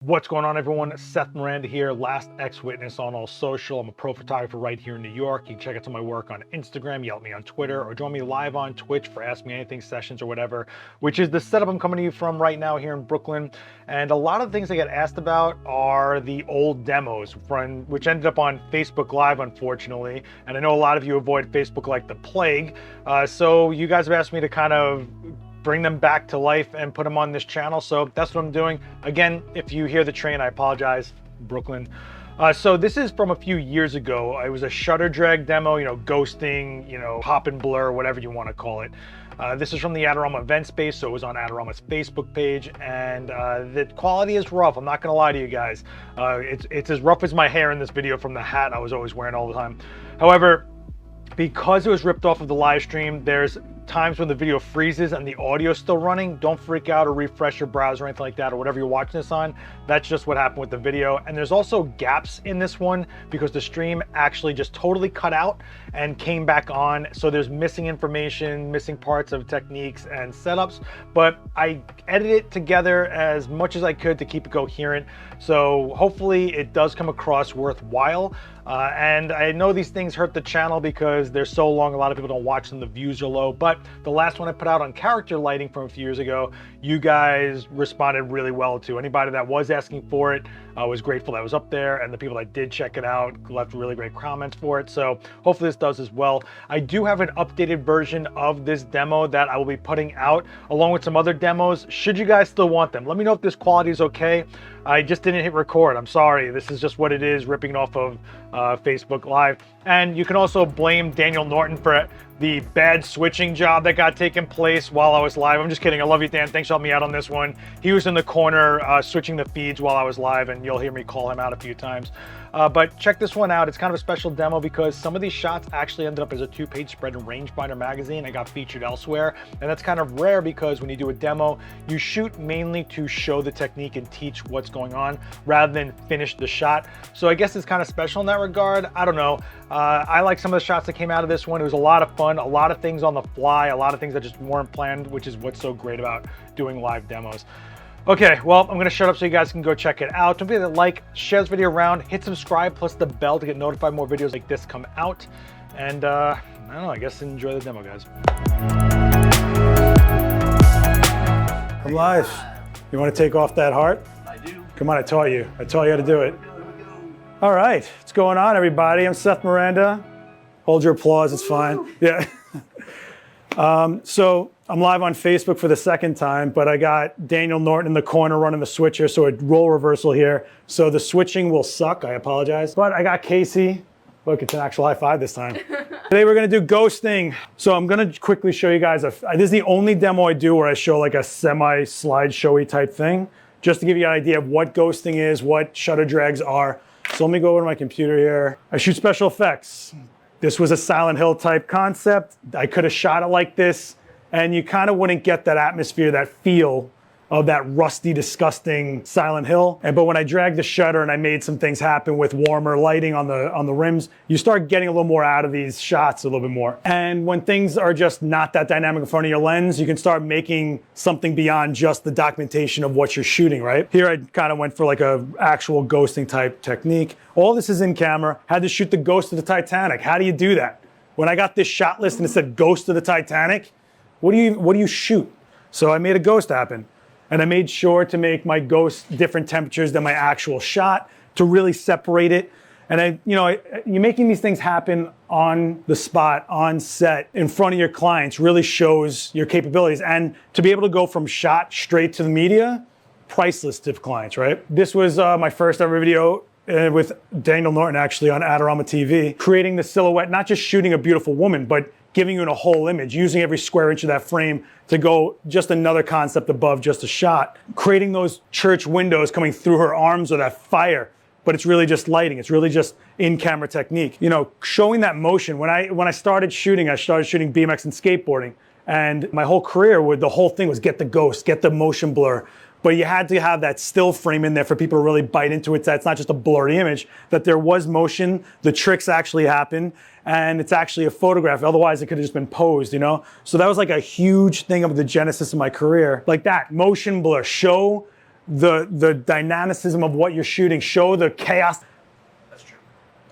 What's going on, everyone? Seth Miranda here, last ex-witness on all social. I'm a pro photographer right here in New York. You can check out some of my work on Instagram, yell at me on Twitter, or join me live on Twitch for Ask Me Anything sessions or whatever, which is the setup I'm coming to you from right now here in Brooklyn. And a lot of things I get asked about are the old demos, which ended up on Facebook Live, unfortunately. And I know a lot of you avoid Facebook like the plague. So you guys have asked me to kind of bring them back to life and put them on this channel. So that's what I'm doing. Again, if you hear the train, I apologize, Brooklyn. So this is from a few years ago. It was a shutter drag demo, ghosting, pop and blur, whatever you want to call it. This is from the Adorama event space, so it was on Adorama's Facebook page, and the quality is rough. I'm not gonna lie to you guys. It's as rough as my hair in this video from the hat I was always wearing all the time. However, because it was ripped off of the live stream, there's times when the video freezes and the audio is still running. Don't freak out or refresh your browser or anything like that, or whatever you're watching this on. That's just what happened with the video. And there's also gaps in this one because the stream actually just totally cut out and came back on. So there's missing information, missing parts of techniques and setups, but I edited it together as much as I could to keep it coherent. So hopefully it does come across worthwhile. And I know these things hurt the channel because they're so long, a lot of people don't watch them, the views are low. But the last one I put out on character lighting from a few years ago, you guys responded really well to. Anybody that was asking for it was grateful that was up there, and the people that did check it out left really great comments for it. So hopefully this does as well. I do have an updated version of this demo that I will be putting out along with some other demos, should you guys still want them. Let me know if this quality is okay. I just didn't hit record. I'm sorry. This is just what it is, ripping off of Facebook Live. And you can also blame Daniel Norton for the bad switching job that got taken place while I was live. I'm just kidding. I love you, Dan. Thanks for helping me out on this one. He was in the corner switching the feeds while I was live, and you'll hear me call him out a few times. But check this one out. It's kind of a special demo because some of these shots actually ended up as a 2-page spread in Rangefinder magazine and got featured elsewhere. And that's kind of rare because when you do a demo, you shoot mainly to show the technique and teach what's going on rather than finish the shot. So I guess it's kind of special in that regard. I don't know. I like some of the shots that came out of this one. It was a lot of fun, a lot of things on the fly, a lot of things that just weren't planned, which is what's so great about doing live demos. Okay, well, I'm gonna shut up so you guys can go check it out. Don't forget to like, share this video around, hit subscribe, plus the bell to get notified more videos like this come out. And I don't know, I guess enjoy the demo, guys. I'm live. You wanna take off that heart? I do. Come on, I taught you how to do it. All right, what's going on, everybody? I'm Seth Miranda. Hold your applause, it's fine. Yeah. So I'm live on Facebook for the second time, but I got Daniel Norton in the corner running the switcher, so a role reversal here. So the switching will suck, I apologize. But I got Casey. Look, it's an actual high five this time. Today we're gonna do ghosting. So I'm gonna quickly show you guys, this is the only demo I do where I show like a semi-slideshowy type thing, just to give you an idea of what ghosting is, what shutter drags are. So let me go over to my computer here. I shoot special effects. This was a Silent Hill type concept. I could have shot it like this, and you kind of wouldn't get that atmosphere, that feel of that rusty, disgusting Silent Hill. But when I dragged the shutter and I made some things happen with warmer lighting on the rims, you start getting a little more out of these shots, a little bit more. And when things are just not that dynamic in front of your lens, you can start making something beyond just the documentation of what you're shooting, right? Here I kind of went for like a actual ghosting type technique. All this is in camera. Had to shoot the ghost of the Titanic. How do you do that? When I got this shot list and it said ghost of the Titanic, what do you shoot? So I made a ghost happen. And I made sure to make my ghost different temperatures than my actual shot to really separate it. And you're making these things happen on the spot, on set, in front of your clients really shows your capabilities. And to be able to go from shot straight to the media, priceless to clients, right? This was my first ever video with Daniel Norton actually on Adorama TV, creating the silhouette, not just shooting a beautiful woman, but giving you a whole image, using every square inch of that frame to go just another concept above just a shot. Creating those church windows coming through her arms or that fire, but it's really just lighting. It's really just in-camera technique. Showing that motion. When I started shooting BMX and skateboarding, and my whole career the whole thing was get the ghost, get the motion blur. But you had to have that still frame in there for people to really bite into it. So it's not just a blurry image, that there was motion, the tricks actually happen, and it's actually a photograph. Otherwise, it could have just been posed, So that was like a huge thing of the genesis of my career. Like that, motion blur, show the dynamicism of what you're shooting, show the chaos. That's true.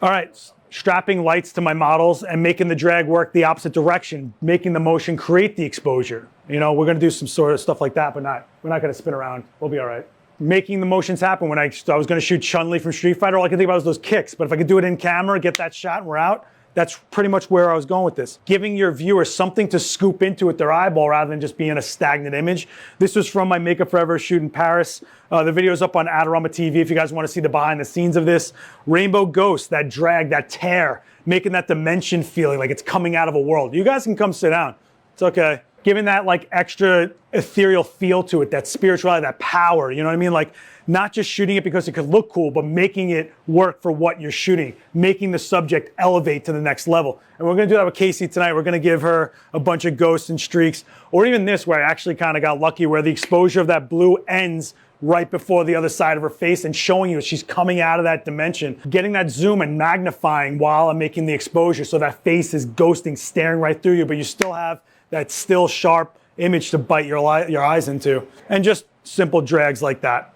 All right, strapping lights to my models and making the drag work the opposite direction, making the motion create the exposure. You know, we're gonna do some sort of stuff like that, but we're not gonna spin around. We'll be all right. Making the motions happen. When I was gonna shoot Chun-Li from Street Fighter, all I could think about was those kicks. But if I could do it in camera, get that shot and we're out, that's pretty much where I was going with this. Giving your viewer something to scoop into with their eyeball rather than just being a stagnant image. This was from my Makeup Forever shoot in Paris. The video is up on Adorama TV if you guys want to see the behind the scenes of this. Rainbow Ghost, that drag, that tear, making that dimension feeling like it's coming out of a world. You guys can come sit down. It's okay. Giving that like extra ethereal feel to it, that spirituality, that power, you know what I mean? Like not just shooting it because it could look cool, but making it work for what you're shooting, making the subject elevate to the next level. And we're gonna do that with Casey tonight. We're gonna give her a bunch of ghosts and streaks, or even this where I actually kind of got lucky where the exposure of that blue ends right before the other side of her face and showing you she's coming out of that dimension. Getting that zoom and magnifying while I'm making the exposure so that face is ghosting, staring right through you, but you still have that still sharp image to bite your eyes into. And just simple drags like that.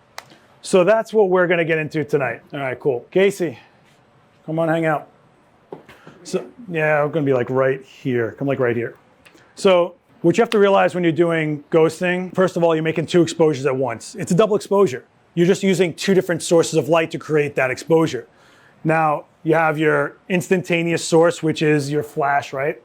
So that's what we're gonna get into tonight. All right, cool. Casey, come on, hang out. So, yeah, we're gonna be like right here. Come like right here. So what you have to realize when you're doing ghosting, first of all, you're making two exposures at once. It's a double exposure. You're just using two different sources of light to create that exposure. Now, you have your instantaneous source, which is your flash, right?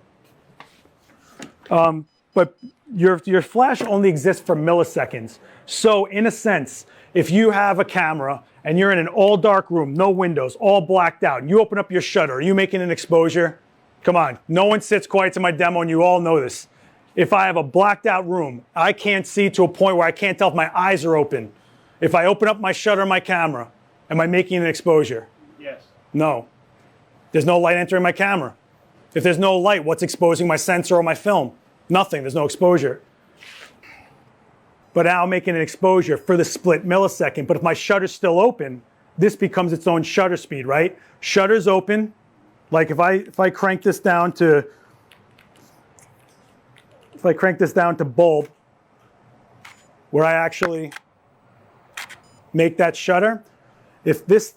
But your flash only exists for milliseconds. So in a sense, if you have a camera and you're in an all dark room, no windows, all blacked out, and you open up your shutter, are you making an exposure? Come on, no one sits quiet to my demo and you all know this. If I have a blacked out room, I can't see to a point where I can't tell if my eyes are open. If I open up my shutter on my camera, am I making an exposure? Yes. No. There's no light entering my camera. If there's no light, what's exposing my sensor or my film? Nothing, there's no exposure. But now I'm making an exposure for the split millisecond. But if my shutter's still open, this becomes its own shutter speed, right? Shutter's open. Like if I crank this down to, bulb, where I actually make that shutter, if this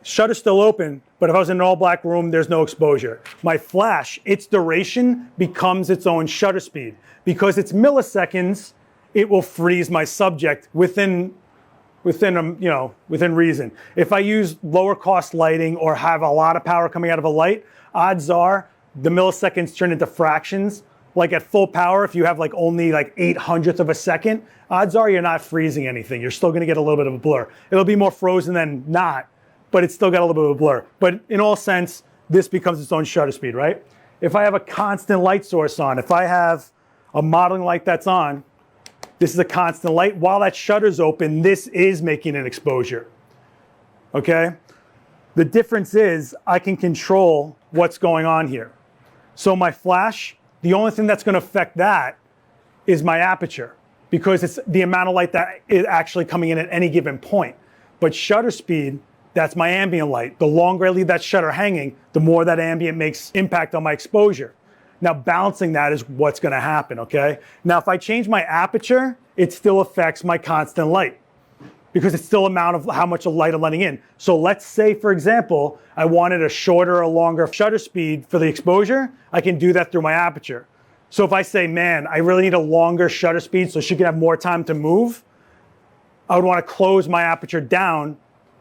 shutter's still open, but if I was in an all black room, there's no exposure. My flash, its duration becomes its own shutter speed. Because it's milliseconds, it will freeze my subject within reason. If I use lower cost lighting or have a lot of power coming out of a light, odds are the milliseconds turn into fractions. Like at full power, if you have like only like 8/100th of a second, odds are you're not freezing anything. You're still gonna get a little bit of a blur. It'll be more frozen than not, but it's still got a little bit of a blur. But in all sense, this becomes its own shutter speed, right? If I have a constant light source on, if I have a modeling light that's on, this is a constant light. While that shutter's open, this is making an exposure, okay? The difference is I can control what's going on here. So my flash, the only thing that's gonna affect that is my aperture because it's the amount of light that is actually coming in at any given point. But shutter speed, that's my ambient light. The longer I leave that shutter hanging, the more that ambient makes impact on my exposure. Now balancing that is what's gonna happen, okay? Now if I change my aperture, it still affects my constant light because it's still amount of how much of light I'm letting in. So let's say, for example, I wanted a shorter or longer shutter speed for the exposure, I can do that through my aperture. So if I say, man, I really need a longer shutter speed so she can have more time to move, I would wanna close my aperture down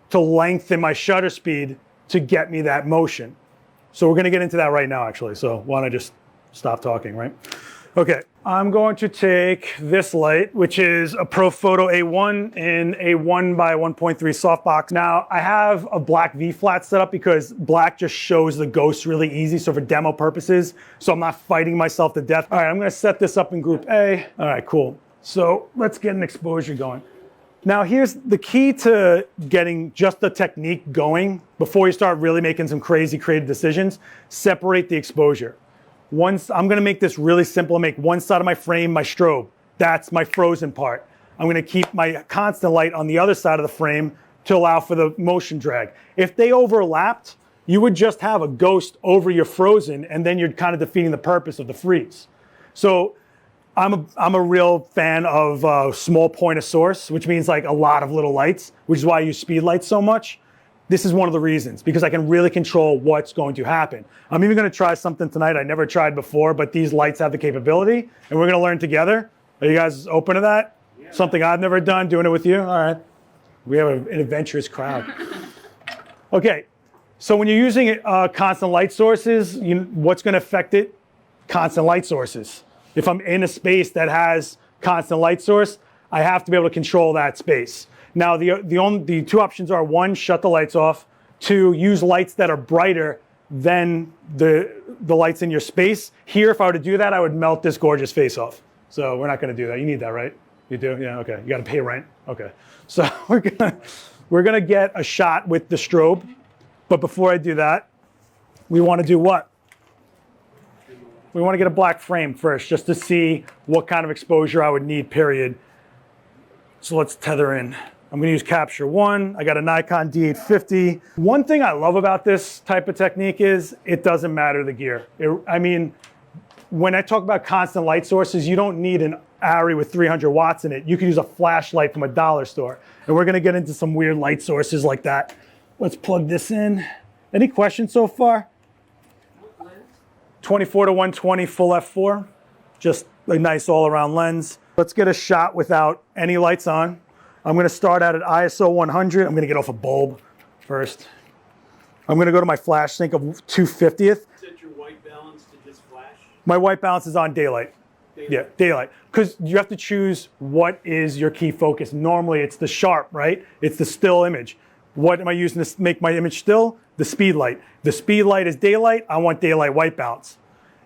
to lengthen my shutter speed to get me that motion. So we're gonna get into that right now, actually. So why don't I just stop talking, right? Okay, I'm going to take this light, which is a Profoto A1 in a 1x1.3 softbox. Now, I have a black V-flat set up because black just shows the ghost really easy, so for demo purposes, so I'm not fighting myself to death. All right, I'm gonna set this up in group A. All right, cool. So let's get an exposure going. Now here's the key to getting just the technique going before you start really making some crazy creative decisions. Separate the exposure. I'm gonna make this really simple and make one side of my frame my strobe. That's my frozen part. I'm gonna keep my constant light on the other side of the frame to allow for the motion drag. If they overlapped, you would just have a ghost over your frozen and then you're kind of defeating the purpose of the freeze. So I'm a real fan of small point of source, which means like a lot of little lights, which is why I use speed lights so much. This is one of the reasons, because I can really control what's going to happen. I'm even going to try something tonight I never tried before, but these lights have the capability, and we're going to learn together. Are you guys open to that? Yeah. Something I've never done, doing it with you? All right. We have an adventurous crowd. Okay, so when you're using constant light sources, what's going to affect it? Constant light sources. If I'm in a space that has constant light source, I have to be able to control that space. Now, the two options are: one, shut the lights off; two, use lights that are brighter than the lights in your space. Here, if I were to do that, I would melt this gorgeous face off. So we're not going to do that. You need that, right? You do? Yeah, okay. You got to pay rent. Okay. So we're gonna get a shot with the strobe, but before I do that, we want to do what? We want to get a black frame first, just to see what kind of exposure I would need, period. So let's tether in. I'm going to use Capture 1. I got a Nikon D850. One thing I love about this type of technique is it doesn't matter the gear. I mean, when I talk about constant light sources, you don't need an Arri with 300 watts in it. You can use a flashlight from a dollar store. And we're going to get into some weird light sources like that. Let's plug this in. Any questions so far? 24 to 120 full f4. Just a nice all-around lens. Let's get a shot without any lights on. I'm going to start out at ISO 100. I'm going to get off a bulb first. I'm going to go to my flash sync of 250th. Set your white balance to just flash? My white balance is on daylight. Yeah, daylight. Because you have to choose what is your key focus. Normally it's the sharp, right? It's the still image. What am I using to make my image still? The speed light. The speed light is daylight. I want daylight white balance.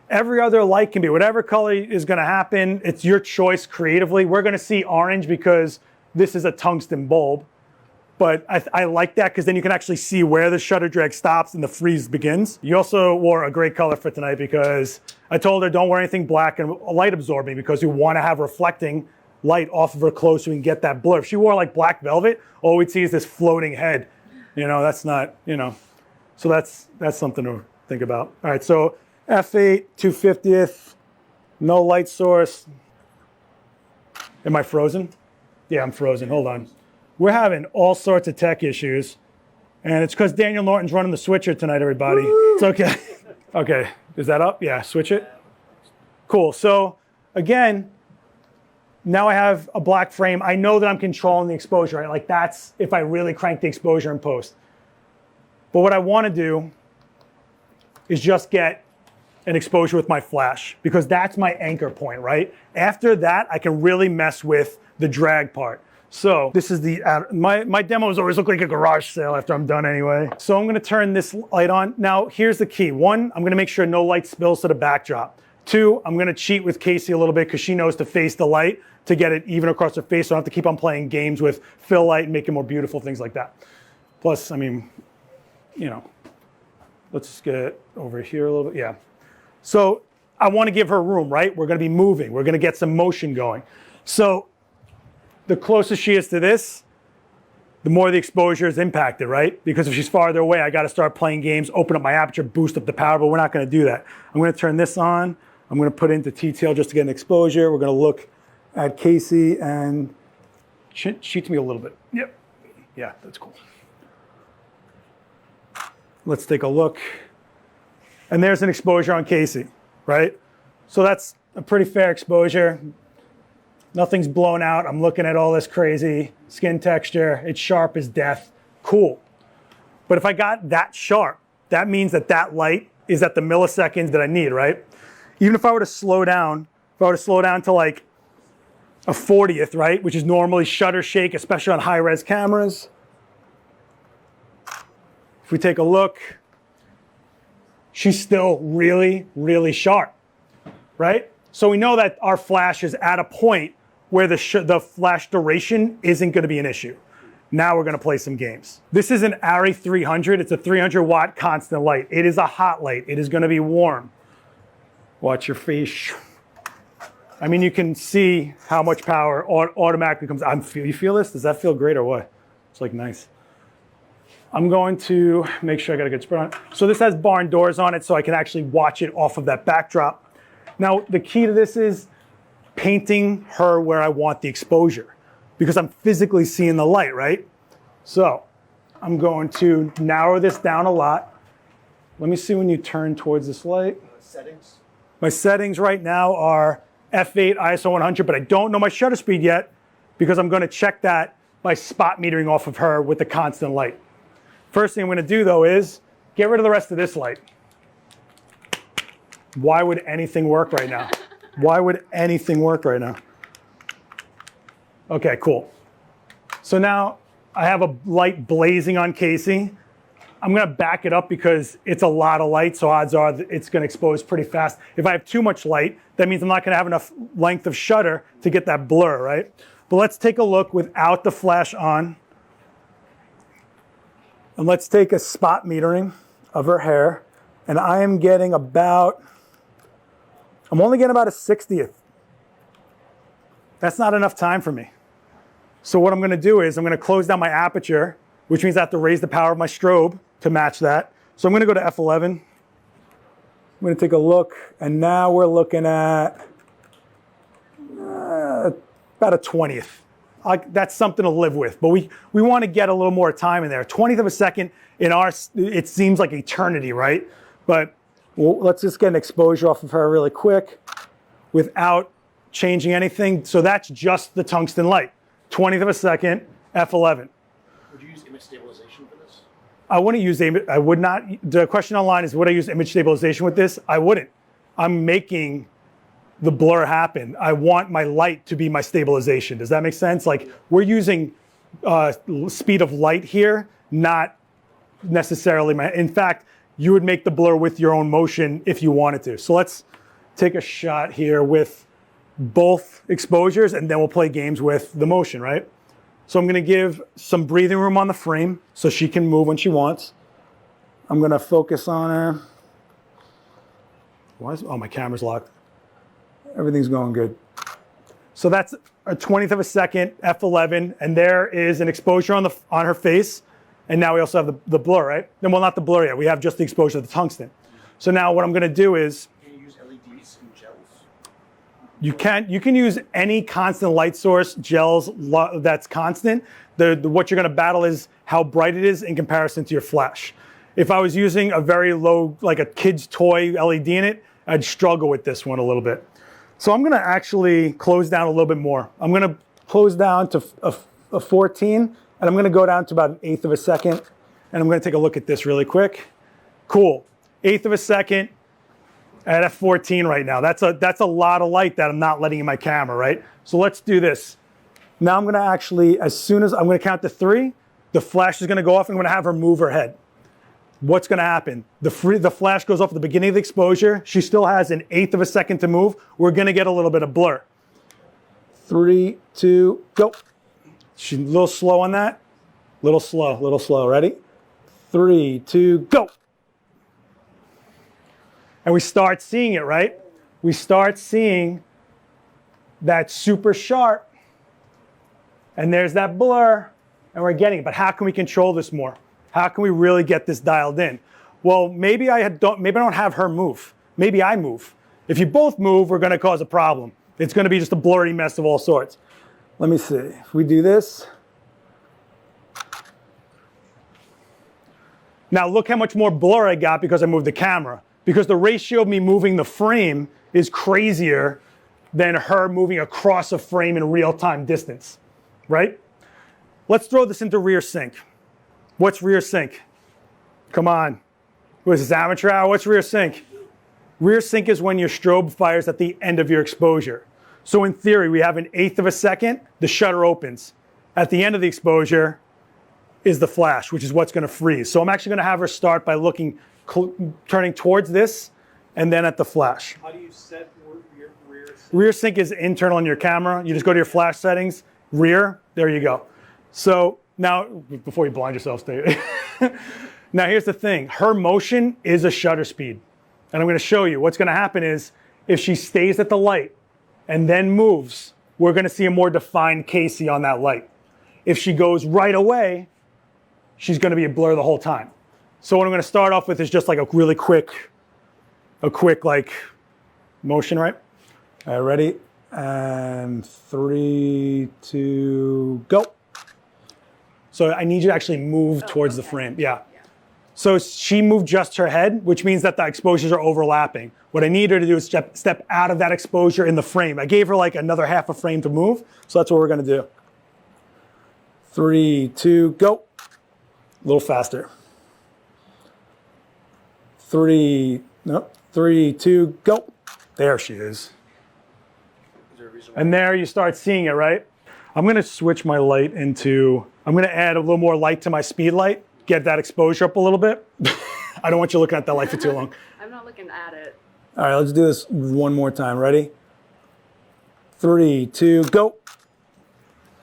Every other light can be whatever color is going to happen. It's your choice creatively. We're going to see orange because this is a tungsten bulb. But I like that because then you can actually see where the shutter drag stops and the freeze begins. You also wore a great color for tonight because I told her don't wear anything black and light absorbing because you want to have reflecting light off of her clothes so we can get that blur. If she wore like black velvet, all we'd see is this floating head. That's not, So that's something to think about. All right, so f8, 250th, no light source. Am I frozen? Yeah, I'm frozen. Hold on. We're having all sorts of tech issues, and it's because Daniel Norton's running the switcher tonight, everybody. Woo! It's okay. Okay, is that up? Yeah, switch it. Cool. So again, now I have a black frame. I know that I'm controlling the exposure, right? Like that's if I really crank the exposure in post. But what I want to do is just get an exposure with my flash because that's my anchor point, right? After that, I can really mess with the drag part. So this is my demos always look like a garage sale after I'm done anyway. So I'm gonna turn this light on. Now here's the key. One, I'm gonna make sure no light spills to the backdrop. Two, I'm gonna cheat with Casey a little bit because she knows to face the light to get it even across her face. So I don't have to keep on playing games with fill light and make it more beautiful, things like that. Plus, I mean, let's just get it over here a little bit, yeah. So I wanna give her room, right? We're gonna be moving. We're gonna get some motion going. So the closer she is to this, the more the exposure is impacted, right? Because if she's farther away, I got to start playing games, open up my aperture, boost up the power, but we're not going to do that. I'm going to turn this on. I'm going to put it into T-tail just to get an exposure. We're going to look at Casey and cheat to me a little bit. Yep. Yeah, that's cool. Let's take a look. And there's an exposure on Casey, right? So that's a pretty fair exposure. Nothing's blown out. I'm looking at all this crazy skin texture. It's sharp as death. Cool. But if I got that sharp, that means that light is at the milliseconds that I need, right? Even if I were to slow down, to like a 40th, right? Which is normally shutter shake, especially on high-res cameras. If we take a look, she's still really, really sharp, right? So we know that our flash is at a point where the flash duration isn't going to be an issue. Now we're going to play some games. This is an Arri 300. It's a 300 watt constant light. It is a hot light. It is going to be warm. Watch your face. I mean, you can see how much power automatically comes. You feel this? Does that feel great or what? It's like nice. I'm going to make sure I got a good spread on it. So this has barn doors on it so I can actually watch it off of that backdrop. Now, the key to this is painting her where I want the exposure because I'm physically seeing the light, right? So I'm going to narrow this down a lot. Let me see when you turn towards this light. Settings. My settings right now are f8 ISO 100, but I don't know my shutter speed yet because I'm going to check that by spot metering off of her with the constant light. First thing I'm going to do though is get rid of the rest of this light. Why would anything work right now? Why would anything work right now? Okay, cool. So now I have a light blazing on Casey. I'm going to back it up because it's a lot of light, so odds are that it's going to expose pretty fast. If I have too much light, that means I'm not going to have enough length of shutter to get that blur, right? But let's take a look without the flash on. And let's take a spot metering of her hair. And I am getting about, I'm only getting about a 60th. That's not enough time for me. So what I'm going to do is I'm going to close down my aperture, which means I have to raise the power of my strobe to match that. So I'm going to go to f11. I'm going to take a look, and now we're looking at about a 20th. That's something to live with, but we want to get a little more time in there. 20th of a second in ours, it seems like eternity, right? But let's just get an exposure off of her really quick without changing anything. So that's just the tungsten light. 20th of a second, f11. Would you use image stabilization for this? I wouldn't use image. I would not. The question online is, would I use image stabilization with this? I wouldn't. I'm making the blur happen. I want my light to be my stabilization. Does that make sense? Like we're using speed of light here, not necessarily my. In fact, you would make the blur with your own motion if you wanted to. So let's take a shot here with both exposures, and then we'll play games with the motion, right? So I'm going to give some breathing room on the frame so she can move when she wants. I'm going to focus on her. Oh, my camera's locked. Everything's going good. So that's a 20th of a second, f11, and there is an exposure on her face, and now we also have the blur, right? Well, not the blur yet. We have just the exposure of the tungsten. So now what I'm going to do is, Can you use LEDs and gels? you can use any constant light source, gels that's constant. What you're going to battle is how bright it is in comparison to your flash. If I was using a very low, like a kid's toy LED in it, I'd struggle with this one a little bit. So I'm going to actually close down a little bit more. I'm going to close down to a 14, and I'm going to go down to about 1/8 of a second, and I'm going to take a look at this really quick. Cool. 1/8 of a second at f14 right now. That's a lot of light that I'm not letting in my camera, right? So let's do this. Now I'm going to actually, as soon as I'm going to count to 3, the flash is going to go off, and I'm going to have her move her head. What's going to happen? The flash goes off at the beginning of the exposure. She still has an 1/8 of a second to move. We're going to get a little bit of blur. 3, 2, go. She's a little slow on that. Little slow. Ready? 3, 2, go. And we start seeing it, right? We start seeing that super sharp. And there's that blur. And we're getting it. But how can we control this more? How can we really get this dialed in? Well, maybe I don't have her move. Maybe I move. If you both move, we're going to cause a problem. It's going to be just a blurry mess of all sorts. Let me see. If we do this. Now look how much more blur I got because I moved the camera. Because the ratio of me moving the frame is crazier than her moving across a frame in real-time distance, right? Let's throw this into rear sync. What's rear sync? Come on. What is this, amateur hour? What's rear sync? Rear sync is when your strobe fires at the end of your exposure. So in theory, we have an 1/8 of a second, the shutter opens. At the end of the exposure is the flash, which is what's going to freeze. So I'm actually going to have her start by turning towards this, and then at the flash. How do you set rear sync? Rear sync is internal on your camera. You just go to your flash settings, rear, there you go. So now, before you blind yourself, stay. Now here's the thing. Her motion is a shutter speed. And I'm going to show you. What's going to happen is, if she stays at the light and then moves, we're going to see a more defined Casey on that light. If she goes right away, she's going to be a blur the whole time. So what I'm going to start off with is just like a quick like motion, right? All right, ready? And 3, 2, go. So I need you to actually move towards the frame. Yeah. So she moved just her head, which means that the exposures are overlapping. What I need her to do is step out of that exposure in the frame. I gave her like another half a frame to move, so that's what we're gonna do. 3, 2, go. A little faster. 3, 2, go. There she is. And there you start seeing it, right? I'm gonna switch my light into, I'm gonna add a little more light to my speed light, get that exposure up a little bit. I don't want you looking at that light for too long. I'm not looking at it. All right, let's do this one more time. Ready? 3, 2, go.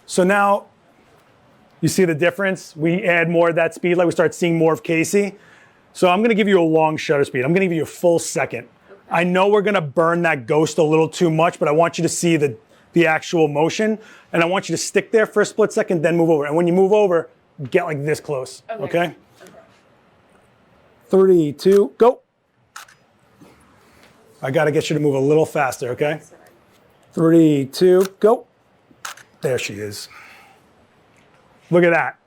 So now, you see the difference? We add more of that speed light, we start seeing more of Casey. So I'm gonna give you a long shutter speed. I'm gonna give you a full second. Okay. I know we're gonna burn that ghost a little too much, but I want you to see the actual motion, and I want you to stick there for a split second, then move over. And when you move over, get like this close, okay? 3, 2, go. I gotta get you to move a little faster, okay? 3, 2, go. There she is. Look at that.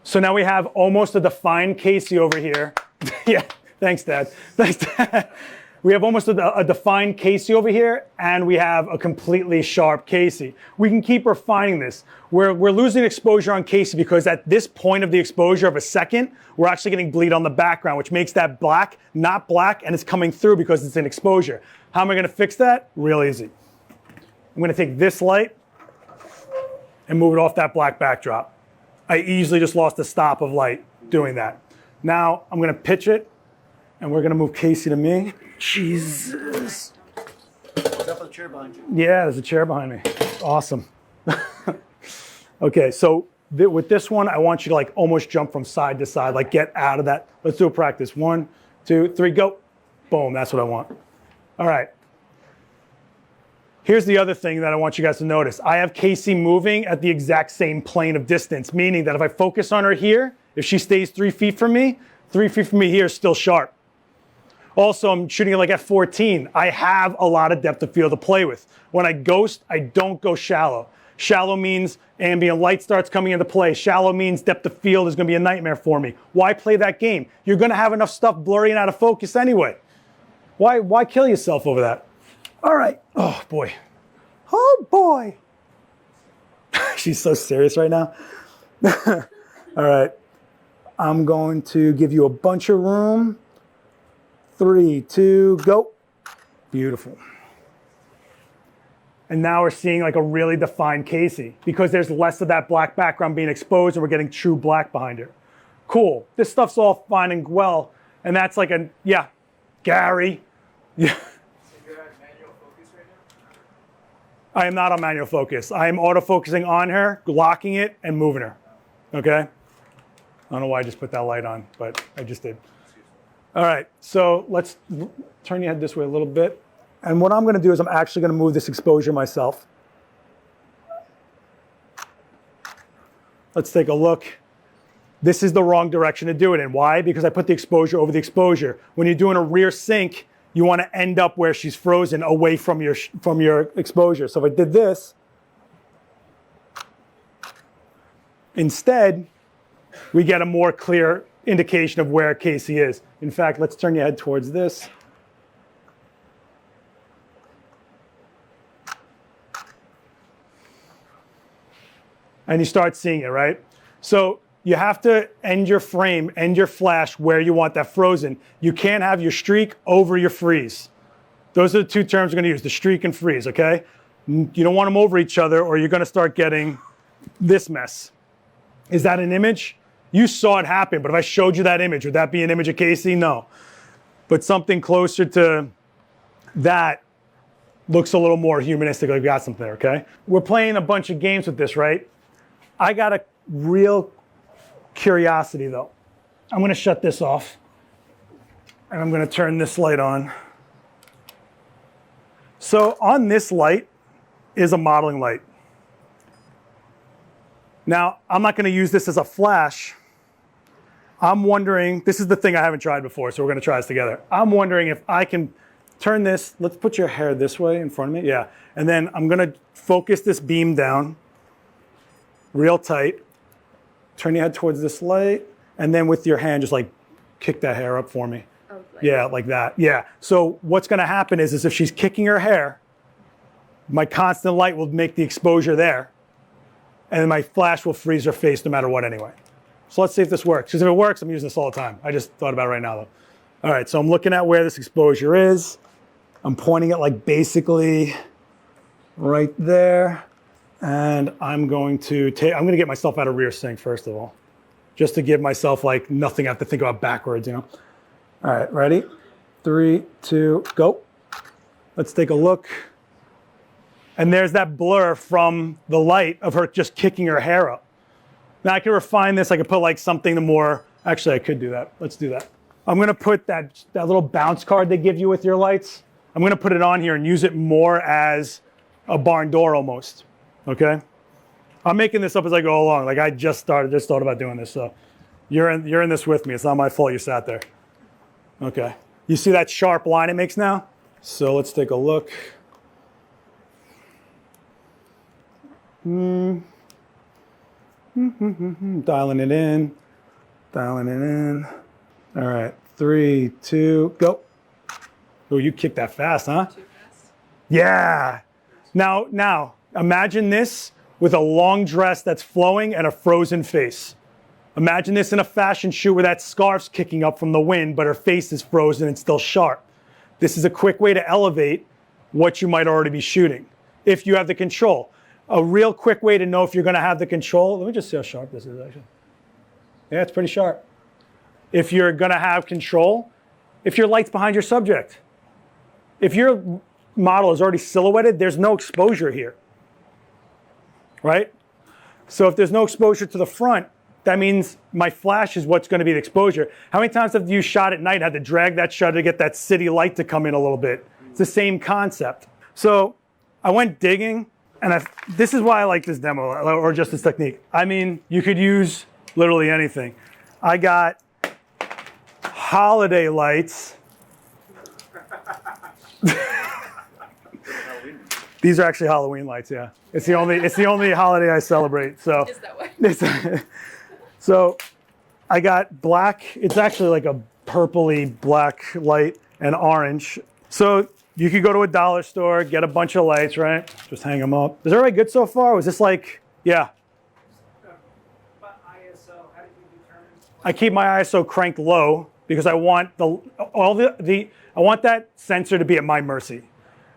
So now we have almost a defined Casey over here. Yeah, thanks, Dad. Thanks, Dad. We have almost a defined Casey over here, and we have a completely sharp Casey. We can keep refining this. We're losing exposure on Casey because at this point of the exposure of a second, we're actually getting bleed on the background, which makes that black not black, and it's coming through because it's an exposure. How am I gonna fix that? Real easy. I'm gonna take this light and move it off that black backdrop. I easily just lost a stop of light doing that. Now I'm gonna pitch it, and we're gonna move Casey to me. Jesus. What's up with the chair behind you? Yeah, there's a chair behind me. Awesome. Okay, so with this one, I want you to like almost jump from side to side, like get out of that. Let's do a practice. 1, 2, 3, go. Boom, that's what I want. All right. Here's the other thing that I want you guys to notice. I have Casey moving at the exact same plane of distance, meaning that if I focus on her here, if she stays 3 feet from me, 3 feet from me here is still sharp. Also, I'm shooting it like at 14. I have a lot of depth of field to play with. When I ghost, I don't go shallow. Shallow means ambient light starts coming into play. Shallow means depth of field is gonna be a nightmare for me. Why play that game? You're gonna have enough stuff blurry and out of focus anyway. Why kill yourself over that? All right, oh boy. Oh boy. She's so serious right now. All right, I'm going to give you a bunch of room. 3, 2, go. Beautiful. And now we're seeing like a really defined Casey because there's less of that black background being exposed and we're getting true black behind her. Cool. This stuff's all fine and well. And that's like a, yeah, Gary. Yeah. So you're at manual focus right now? I am not on manual focus. I am auto-focusing on her, locking it, and moving her. Okay? I don't know why I just put that light on, but I just did. All right, so let's turn your head this way a little bit. And what I'm gonna do is I'm actually gonna move this exposure myself. Let's take a look. This is the wrong direction to do it in. Why? Because I put the exposure over the exposure. When you're doing a rear sync, you wanna end up where she's frozen away from your exposure. So if I did this, instead, we get a more clear indication of where Casey is. In fact, let's turn your head towards this. And you start seeing it, right? So you have to end your frame, end your flash where you want that frozen. You can't have your streak over your freeze. Those are the two terms we're gonna use, the streak and freeze, okay? You don't want them over each other or you're gonna start getting this mess. Is that an image? You saw it happen, but if I showed you that image, would that be an image of Casey? No. But something closer to that looks a little more humanistic, like we got something there, okay? We're playing a bunch of games with this, right? I got a real curiosity though. I'm gonna shut this off and I'm gonna turn this light on. So on this light is a modeling light. Now, I'm not gonna use this as a flash. I'm wondering, this is the thing I haven't tried before, so we're gonna try this together. I'm wondering if I can turn this, let's put your hair this way in front of me. Yeah. And then I'm going to focus this beam down real tight. Turn your head towards this light. And then with your hand, just like kick that hair up for me. Oh, like Yeah, like that. Yeah. So what's going to happen is if she's kicking her hair, my constant light will make the exposure there. And my flash will freeze her face no matter what anyway. So let's see if this works. Because if it works, I'm using this all the time. I just thought about it right now though. All right, so I'm looking at where this exposure is. I'm pointing it like basically right there. And I'm going to get myself out of rear sync first of all. Just to give myself like nothing I have to think about backwards, you know? All right, ready? 3, 2, go. Let's take a look. And there's that blur from the light of her just kicking her hair up. Now I can refine this. I could put like something more, actually I could do that. Let's do that. I'm gonna put that little bounce card they give you with your lights. I'm gonna put it on here and use it more as a barn door almost, okay? I'm making this up as I go along. Like I just thought about doing this. So you're in this with me. It's not my fault you sat there. Okay. You see that sharp line it makes now? So let's take a look. Dialing it in. Dialing it in. All right. 3, 2, go. Oh, you kicked that fast, huh? too fast. Yeah. Now, imagine this with a long dress that's flowing and a frozen face. Imagine this in a fashion shoot where that scarf's kicking up from the wind, but her face is frozen and still sharp. This is a quick way to elevate what you might already be shooting, if you have the control. A real quick way to know if you're gonna have the control, let me just see how sharp this is actually. Yeah, it's pretty sharp. If you're gonna have control, if your light's behind your subject. If your model is already silhouetted, there's no exposure here, right? So if there's no exposure to the front, that means my flash is what's gonna be the exposure. How many times have you shot at night and had to drag that shutter to get that city light to come in a little bit? It's the same concept. So I went digging, and this is why I like this demo, or just this technique. I mean, you could use literally anything. I got holiday lights. These are actually Halloween lights, yeah. It's the only holiday I celebrate. So Is that way? So I got black. It's actually like a purpley black light and orange. So you could go to a dollar store, get a bunch of lights, right? Just hang them up. Is everybody good so far? Was this like, yeah? But ISO, how did you determine? I keep my ISO cranked low because I want I want that sensor to be at my mercy.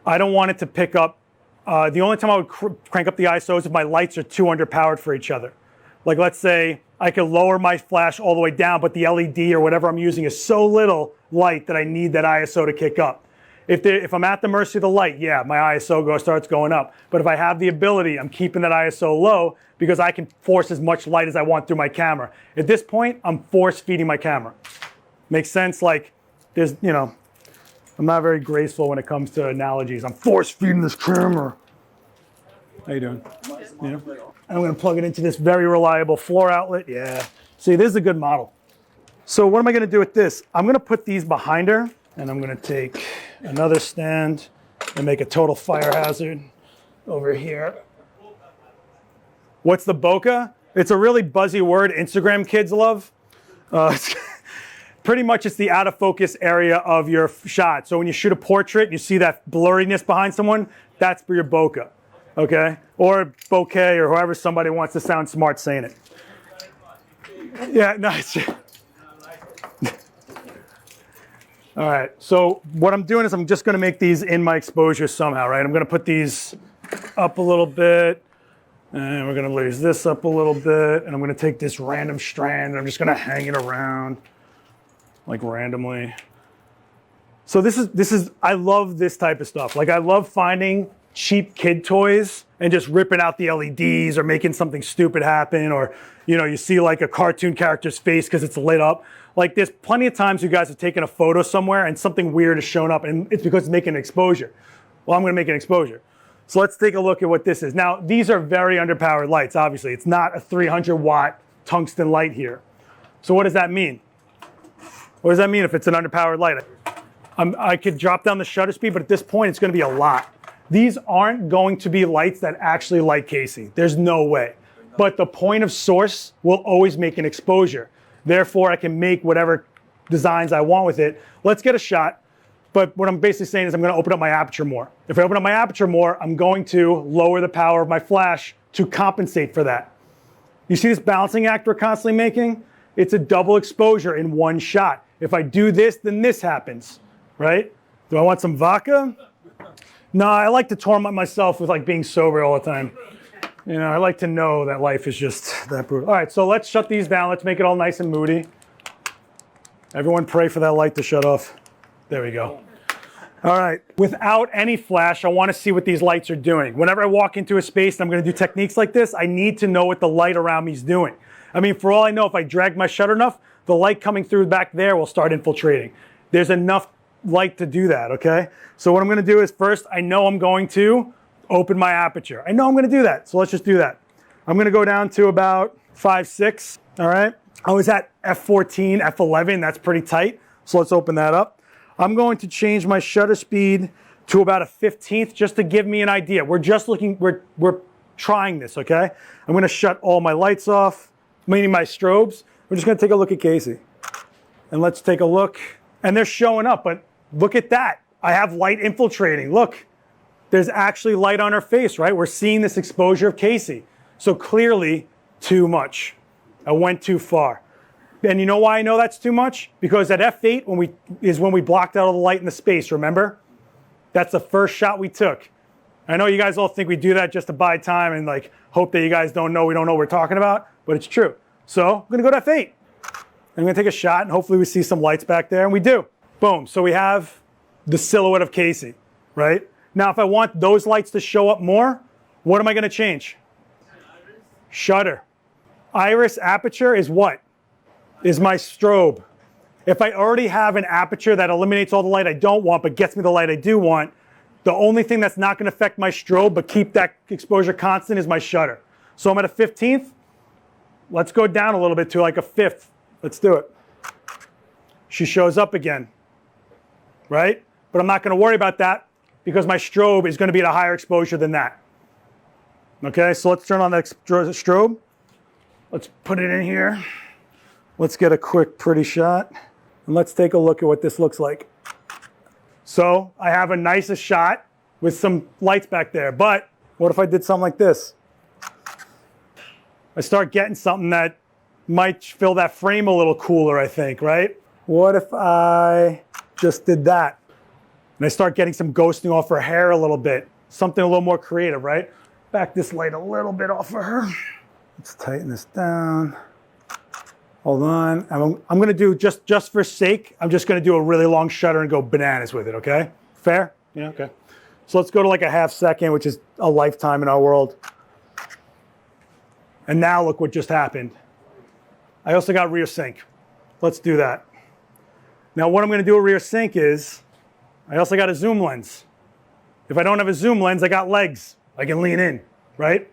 I don't want it to pick up. The only time I would crank up the ISO is if my lights are too underpowered for each other. Like let's say I could lower my flash all the way down, but the LED or whatever I'm using is so little light that I need that ISO to kick up. If I'm at the mercy of the light, yeah, my ISO starts going up. But if I have the ability, I'm keeping that ISO low because I can force as much light as I want through my camera. At this point, I'm force feeding my camera. Makes sense? Like there's, I'm not very graceful when it comes to analogies. I'm force feeding this camera. How you doing? Yeah. And I'm gonna plug it into this very reliable floor outlet. Yeah. See, this is a good model. So what am I gonna do with this? I'm gonna put these behind her, and I'm gonna take another stand and make a total fire hazard over here. What's the bokeh? It's a really buzzy word Instagram kids love. Pretty much it's the out of focus area of your shot. So when you shoot a portrait, you see that blurriness behind someone, that's for your bokeh, okay? Or bokeh, or however somebody wants to sound smart saying it. Yeah, nice. All right, so what I'm doing is I'm just gonna make these in my exposure somehow, right? I'm gonna put these up a little bit, and we're gonna raise this up a little bit, and I'm gonna take this random strand, and I'm just gonna hang it around, like randomly. So this is, I love this type of stuff. Like I love finding cheap kid toys and just ripping out the LEDs or making something stupid happen, or you see like a cartoon character's face because it's lit up. Like there's plenty of times you guys have taken a photo somewhere and something weird has shown up and it's because it's making an exposure. Well, I'm gonna make an exposure. So let's take a look at what this is. Now, these are very underpowered lights, obviously. It's not a 300 watt tungsten light here. So what does that mean? What does that mean if it's an underpowered light? I could drop down the shutter speed, but at this point, it's going to be a lot. These aren't going to be lights that actually light Casey. There's no way. But the point of source will always make an exposure. Therefore, I can make whatever designs I want with it. Let's get a shot. But what I'm basically saying is I'm going to open up my aperture more. If I open up my aperture more, I'm going to lower the power of my flash to compensate for that. You see this balancing act we're constantly making? It's a double exposure in one shot. If I do this, then this happens, right? Do I want some vodka? No, I like to torment myself with like being sober all the time. You know, I like to know that life is just that brutal. All right, so let's shut these down. Let's make it all nice and moody. Everyone pray for that light to shut off. There we go. All right, without any flash, I want to see what these lights are doing. Whenever I walk into a space and I'm going to do techniques like this, I need to know what the light around me is doing. I mean, for all I know, if I drag my shutter enough, the light coming through back there will start infiltrating. There's enough light to do that, okay? So what I'm going to do is first, I know I'm going to open my aperture. I know I'm going to do that, so let's just do that. I'm going to go down to about 5.6, all right? I was at f14, f11, that's pretty tight, so let's open that up. I'm going to change my shutter speed to about a 15th just to give me an idea. We're just looking, we're trying this, okay? I'm going to shut all my lights off, meaning my strobes. We're just going to take a look at Casey. And let's take a look. And they're showing up, but look at that. I have light infiltrating. Look, there's actually light on her face, right? We're seeing this exposure of Casey. So clearly, too much. I went too far. And you know why I know that's too much? Because at f8 when we blocked out all the light in the space, remember? That's the first shot we took. I know you guys all think we do that just to buy time and like hope that you guys we don't know what we're talking about, but it's true. So I'm gonna go to f8. I'm gonna take a shot and hopefully we see some lights back there, and we do. Boom, so we have the silhouette of Casey, right? Now if I want those lights to show up more, what am I gonna change? Shutter. Iris aperture is what? Is my strobe. If I already have an aperture that eliminates all the light I don't want but gets me the light I do want, the only thing that's not going to affect my strobe but keep that exposure constant is my shutter. So I'm at a 15th. Let's go down a little bit to like a 5th. Let's do it. She shows up again, right? But I'm not going to worry about that because my strobe is going to be at a higher exposure than that. Okay, so let's turn on that strobe. Let's put it in here. Let's get a quick, pretty shot. And let's take a look at what this looks like. So I have a nicer shot with some lights back there. But what if I did something like this? I start getting something that might fill that frame a little cooler, I think, right? What if I just did that? And I start getting some ghosting off her hair a little bit. Something a little more creative, right? Back this light a little bit off of her. Let's tighten this down. Hold on. I'm going to do, just for sake, I'm just going to do a really long shutter and go bananas with it, okay? Fair? Yeah, okay. So let's go to like a half second, which is a lifetime in our world. And now look what just happened. I also got rear sync. Let's do that. Now what I'm going to do with rear sync is, I also got a zoom lens. If I don't have a zoom lens, I got legs. I can lean in, right?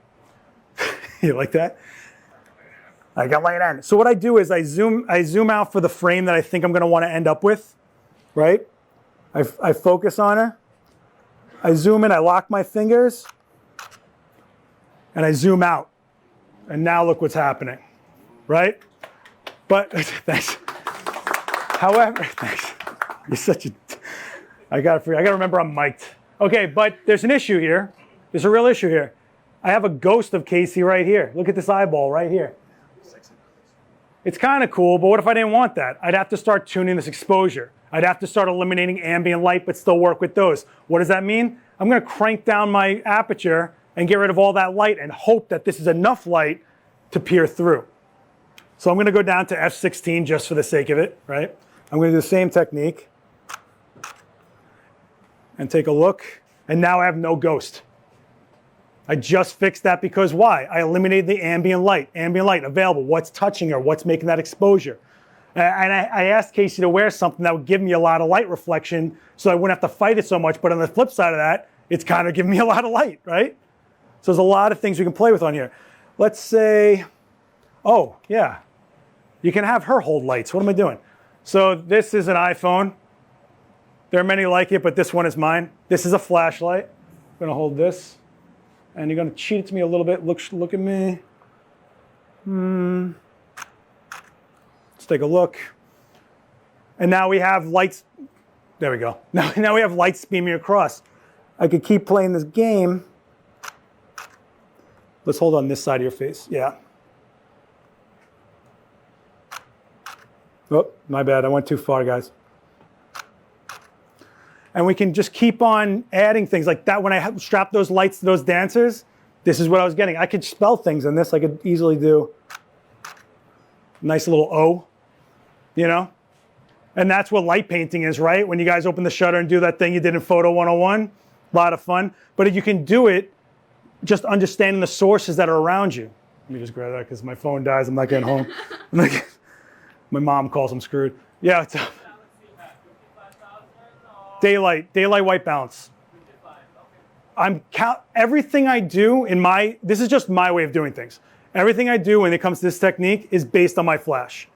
You like that? I got light on. So what I do is I zoom out for the frame that I think I'm going to want to end up with, right? I focus on her. I zoom in, I lock my fingers, and I zoom out. And now look what's happening, right? But, thanks. However, thanks. You're such a, I gotta remember I'm mic'd. Okay, but there's an issue here. There's a real issue here. I have a ghost of Casey right here. Look at this eyeball right here. It's kind of cool, but what if I didn't want that? I'd have to start tuning this exposure. I'd have to start eliminating ambient light, but still work with those. What does that mean? I'm going to crank down my aperture and get rid of all that light and hope that this is enough light to peer through. So I'm going to go down to f16 just for the sake of it, right? I'm going to do the same technique and take a look. And now I have no ghost. I just fixed that because why? I eliminated the ambient light. Ambient light available. What's touching her? What's making that exposure? And I asked Casey to wear something that would give me a lot of light reflection so I wouldn't have to fight it so much. But on the flip side of that, it's kind of giving me a lot of light, right? So there's a lot of things we can play with on here. Let's say, oh, yeah. You can have her hold lights. What am I doing? So this is an iPhone. There are many like it, but this one is mine. This is a flashlight. I'm gonna hold this, and you're gonna cheat it to me a little bit. Look at me. Let's take a look. And now we have lights. There we go. Now we have lights beaming across. I could keep playing this game. Let's hold on this side of your face. Yeah. Oh, my bad. I went too far, guys. And we can just keep on adding things like that. When I strap those lights to those dancers, this is what I was getting. I could spell things in this. I could easily do nice little O, you know? And that's what light painting is, right? When you guys open the shutter and do that thing you did in Photo 101, a lot of fun. But you can do it just understanding the sources that are around you. Let me just grab that because my phone dies. I'm not getting home. My mom calls them screwed. Yeah, it's daylight white balance. Everything I do this is just my way of doing things. Everything I do when it comes to this technique is based on my flash.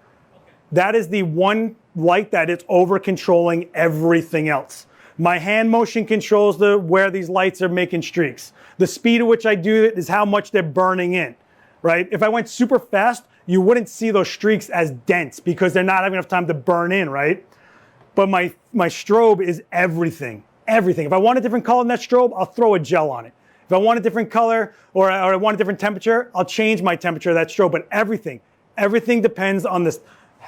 That is the one light that it's over controlling everything else. My hand motion controls where these lights are making streaks. The speed at which I do it is how much they're burning in, right? If I went super fast, you wouldn't see those streaks as dense because they're not having enough time to burn in, right? But my strobe is everything, everything. If I want a different color in that strobe, I'll throw a gel on it. If I want a different color or I want a different temperature, I'll change my temperature of that strobe. But everything depends on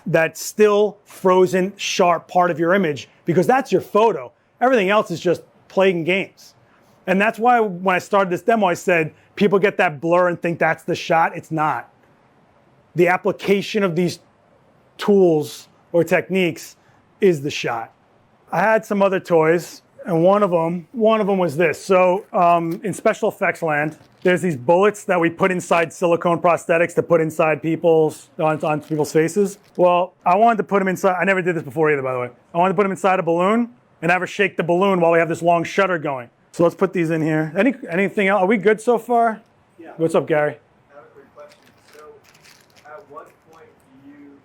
that still frozen sharp part of your image because that's your photo. Everything else is just playing games. And that's why when I started this demo, I said people get that blur and think that's the shot. It's not. The application of these tools or techniques is the shot. I had some other toys, and one of them was this. So in special effects land, there's these bullets that we put inside silicone prosthetics to put inside on people's faces. Well, I wanted to put them inside. I never did this before either, by the way. I wanted to put them inside a balloon and have her shake the balloon while we have this long shutter going. So let's put these in here. Anything else? Are we good so far? Yeah. What's up, Gary? I have a quick question. So, at what point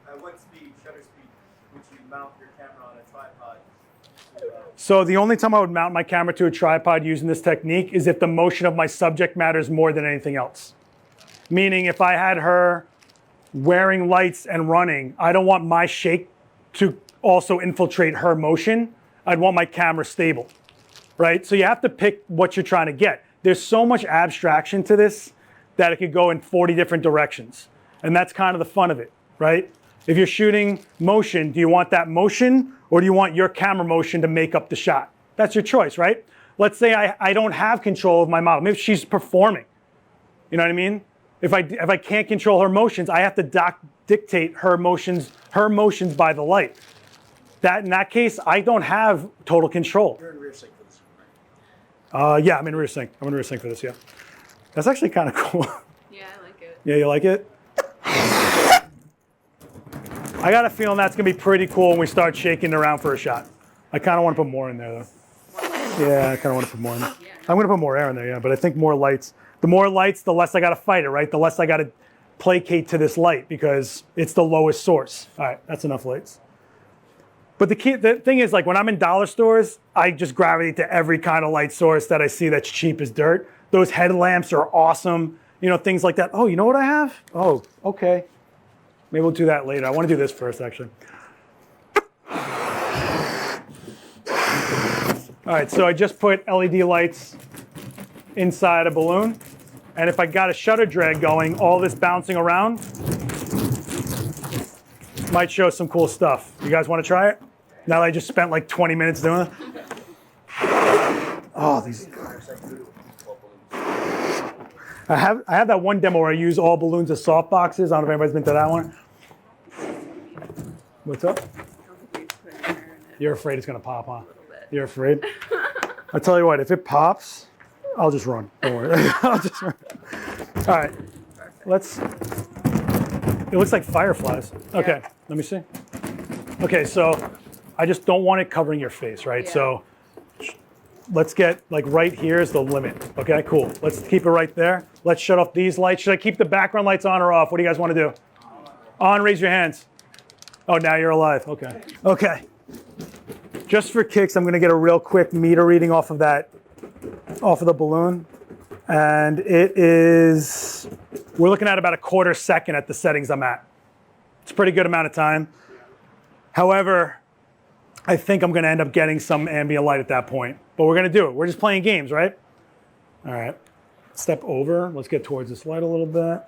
at what speed, shutter speed, would you mount your camera on a tripod? So the only time I would mount my camera to a tripod using this technique is if the motion of my subject matters more than anything else. Meaning if I had her wearing lights and running, I don't want my shake to also infiltrate her motion. I'd want my camera stable, right? So you have to pick what you're trying to get. There's so much abstraction to this that it could go in 40 different directions. And that's kind of the fun of it, right? If you're shooting motion, do you want that motion or do you want your camera motion to make up the shot? That's your choice, right? Let's say I don't have control of my model. Maybe she's performing. You know what I mean? If I can't control her motions, I have to dictate her motions by the light. In that case, I don't have total control. You're in rear sync for this one, right? Yeah, I'm in rear sync. I'm in rear sync for this, yeah. That's actually kind of cool. Yeah, I like it. Yeah, you like it? I got a feeling that's going to be pretty cool when we start shaking it around for a shot. I kind of want to put more in there, though. Yeah, I kind of want to put more in there. Yeah. I'm going to put more air in there, yeah, but I think more lights. The more lights, the less I got to fight it, right? The less I got to placate to this light because it's the lowest source. All right, that's enough lights. But the thing is, like when I'm in dollar stores, I just gravitate to every kind of light source that I see that's cheap as dirt. Those headlamps are awesome. You know, things like that. Oh, you know what I have? Oh, okay. Maybe we'll do that later. I want to do this first, actually. All right, so I just put LED lights inside a balloon. And if I got a shutter drag going, all this bouncing around might show some cool stuff. You guys want to try it? Now that I just spent like 20 minutes doing it. Oh, these. I have that one demo where I use all balloons as SoftBoxes. I don't know if anybody's been to that one. What's up? You're afraid it's going to pop, huh? You're afraid? I'll tell you what, if it pops, I'll just run. Don't worry. I'll just run. All right. It looks like fireflies. Okay, let me see. Okay, so I just don't want it covering your face, right? Yeah. So let's get, like right here is the limit. Okay, cool. Let's keep it right there. Let's shut off these lights. Should I keep the background lights on or off? What do you guys want to do? On, raise your hands. Oh, now you're alive. Okay. Okay. just for kicks, I'm gonna get a real quick meter reading off of the balloon. And it is, we're looking at about a 1/4 second at the settings I'm at. It's a pretty good amount of time. However, I think I'm gonna end up getting some ambient light at that point, but we're gonna do it. We're just playing games, right? All right, step over. Let's get towards this light a little bit.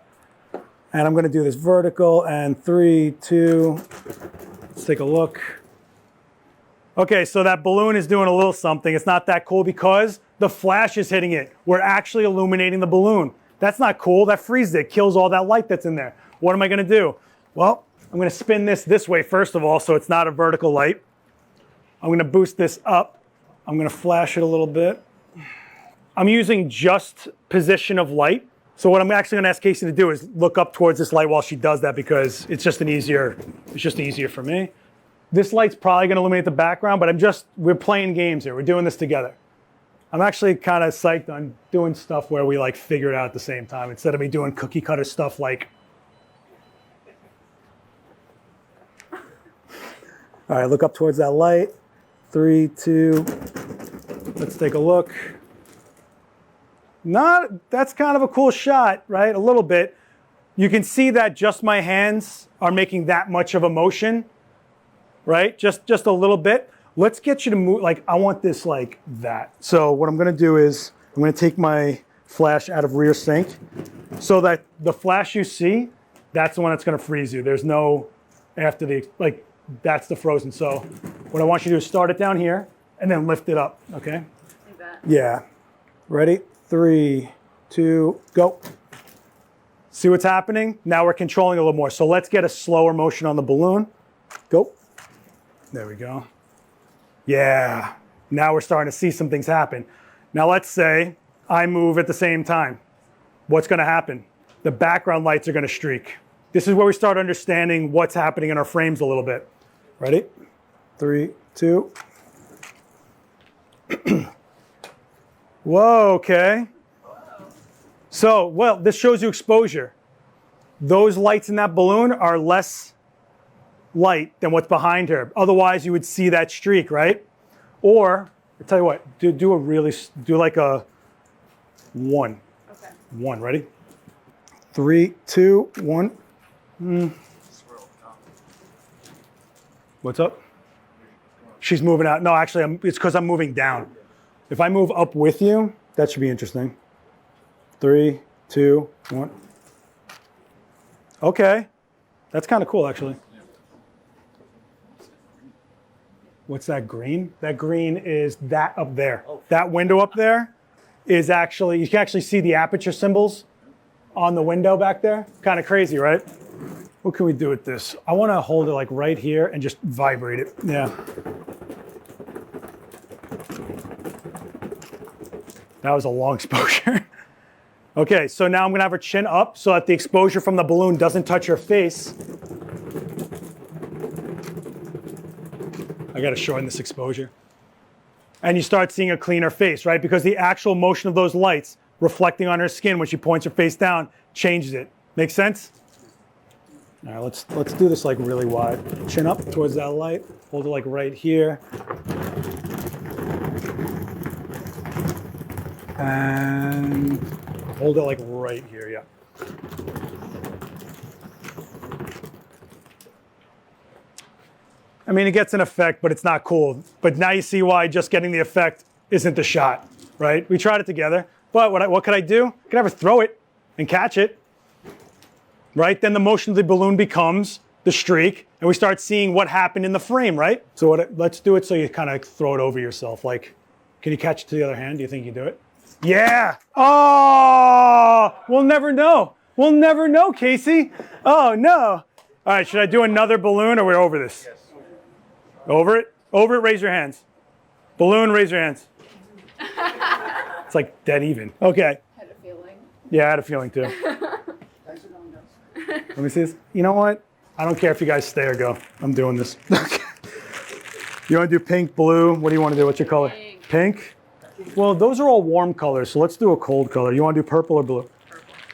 And I'm gonna do this vertical, and 3, 2, let's take a look. Okay, so that balloon is doing a little something. It's not that cool because the flash is hitting it. We're actually illuminating the balloon. That's not cool. That freezes it, kills all that light that's in there. What am I gonna do? Well, I'm gonna spin this way first of all, so it's not a vertical light. I'm gonna boost this up. I'm gonna flash it a little bit. I'm using just position of light. So what I'm actually gonna ask Casey to do is look up towards this light while she does that because it's just easier for me. This light's probably gonna illuminate the background, but we're playing games here. We're doing this together. I'm actually kind of psyched on doing stuff where we like figure it out at the same time instead of me doing cookie cutter stuff like. All right, look up towards that light. 3, 2, let's take a look. That's kind of a cool shot, right? A little bit. You can see that just my hands are making that much of a motion, right? Just a little bit. Let's get you to move, like I want this like that. So what I'm gonna do is, I'm gonna take my flash out of rear sync so that the flash you see, that's the one that's gonna freeze you. There's no, after the, like that's the frozen. So what I want you to do is start it down here and then lift it up, okay? Like that? Yeah. Ready? 3, 2, go. See what's happening? Now we're controlling a little more. So let's get a slower motion on the balloon. Go. There we go. Yeah. Now we're starting to see some things happen. Now let's say I move at the same time. What's going to happen? The background lights are going to streak. This is where we start understanding what's happening in our frames a little bit. Ready? 3, 2. Whoa, okay. So, well, this shows you exposure. Those lights in that balloon are less light than what's behind her. Otherwise, you would see that streak, right? Or, I'll tell you what, do like a 1. Okay. 1, ready? 3, 2, 1. What's up? She's moving out. No, actually, it's because I'm moving down. If I move up with you, that should be interesting. 3, 2, 1. Okay. That's kind of cool, actually. What's that green? That green is that up there. That window up there is actually, you can actually see the aperture symbols on the window back there. Kind of crazy, right? What can we do with this? I want to hold it like right here and just vibrate it. Yeah. That was a long exposure. Okay, so now I'm gonna have her chin up so that the exposure from the balloon doesn't touch her face. I gotta shorten this exposure. And you start seeing a cleaner face, right? Because the actual motion of those lights reflecting on her skin when she points her face down changes it. Make sense? All right, let's do this like really wide. Chin up towards that light. Hold it like right here. And hold it like right here, yeah. I mean, it gets an effect, but it's not cool. But now you see why just getting the effect isn't the shot, right? We tried it together, but what could I do? I could ever throw it and catch it, right? Then the motion of the balloon becomes the streak, and we start seeing what happened in the frame, right? So let's do it so you kind of throw it over yourself. Like, can you catch it to the other hand? Do you think you do it? Yeah. Oh, we'll never know. We'll never know, Casey. Oh, no. All right, should I do another balloon or we're over this? Yes. Over it? Over it, raise your hands. Balloon, raise your hands. It's like dead even. Okay. Had a feeling. Yeah, I had a feeling too. Let me see this. You know what? I don't care if you guys stay or go. I'm doing this. You want to do pink, blue? What do you want to do? What's your color? Pink? Well, those are all warm colors, so let's do a cold color. You want to do purple or blue?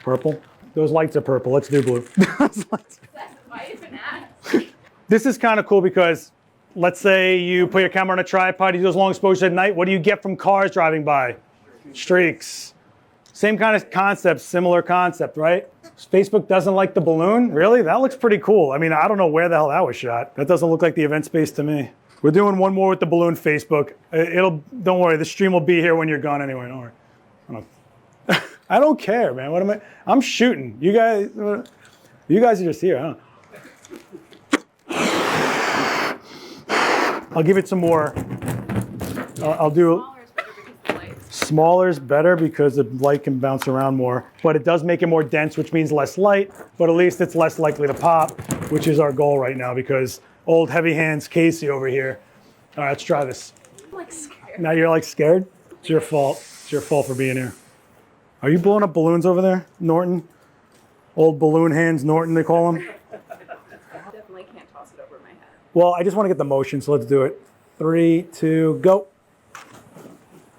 Purple. Those lights are purple. Let's do blue. Why even ask? This is kind of cool because let's say you put your camera on a tripod, you do those long exposures at night. What do you get from cars driving by? Streaks. Same kind of concept, similar concept, right? Facebook doesn't like the balloon? Really? That looks pretty cool. I mean, I don't know where the hell that was shot. That doesn't look like the event space to me. We're doing one more with the balloon, Facebook. Don't worry, the stream will be here when you're gone anyway, don't worry. I don't care, man. I'm shooting. You guys are just here, huh? I'll give it some more. I'll do smaller is better because the light can bounce around more, but it does make it more dense, which means less light, but at least it's less likely to pop, which is our goal right now because old heavy hands Casey over here. All right, let's try this. I'm like scared. Now you're like scared? It's your fault. It's your fault for being here. Are you blowing up balloons over there, Norton? Old balloon hands, Norton, they call him. Definitely can't toss it over my head. Well, I just want to get the motion, so let's do it. 3, 2, go.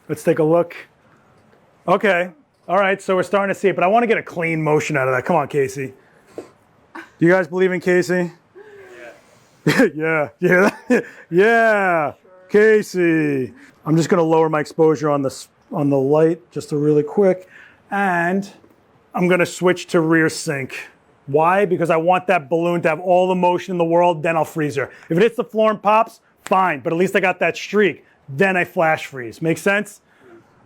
Let's take a look. Okay. All right, so we're starting to see it, but I want to get a clean motion out of that. Come on, Casey. Do you guys believe in Casey? Yeah. Yeah. Sure. Casey. I'm just going to lower my exposure on the light just really quick, and I'm going to switch to rear sync. Why? Because I want that balloon to have all the motion in the world, then I'll freeze her. If it hits the floor and pops, fine, but at least I got that streak. Then I flash freeze. Make sense?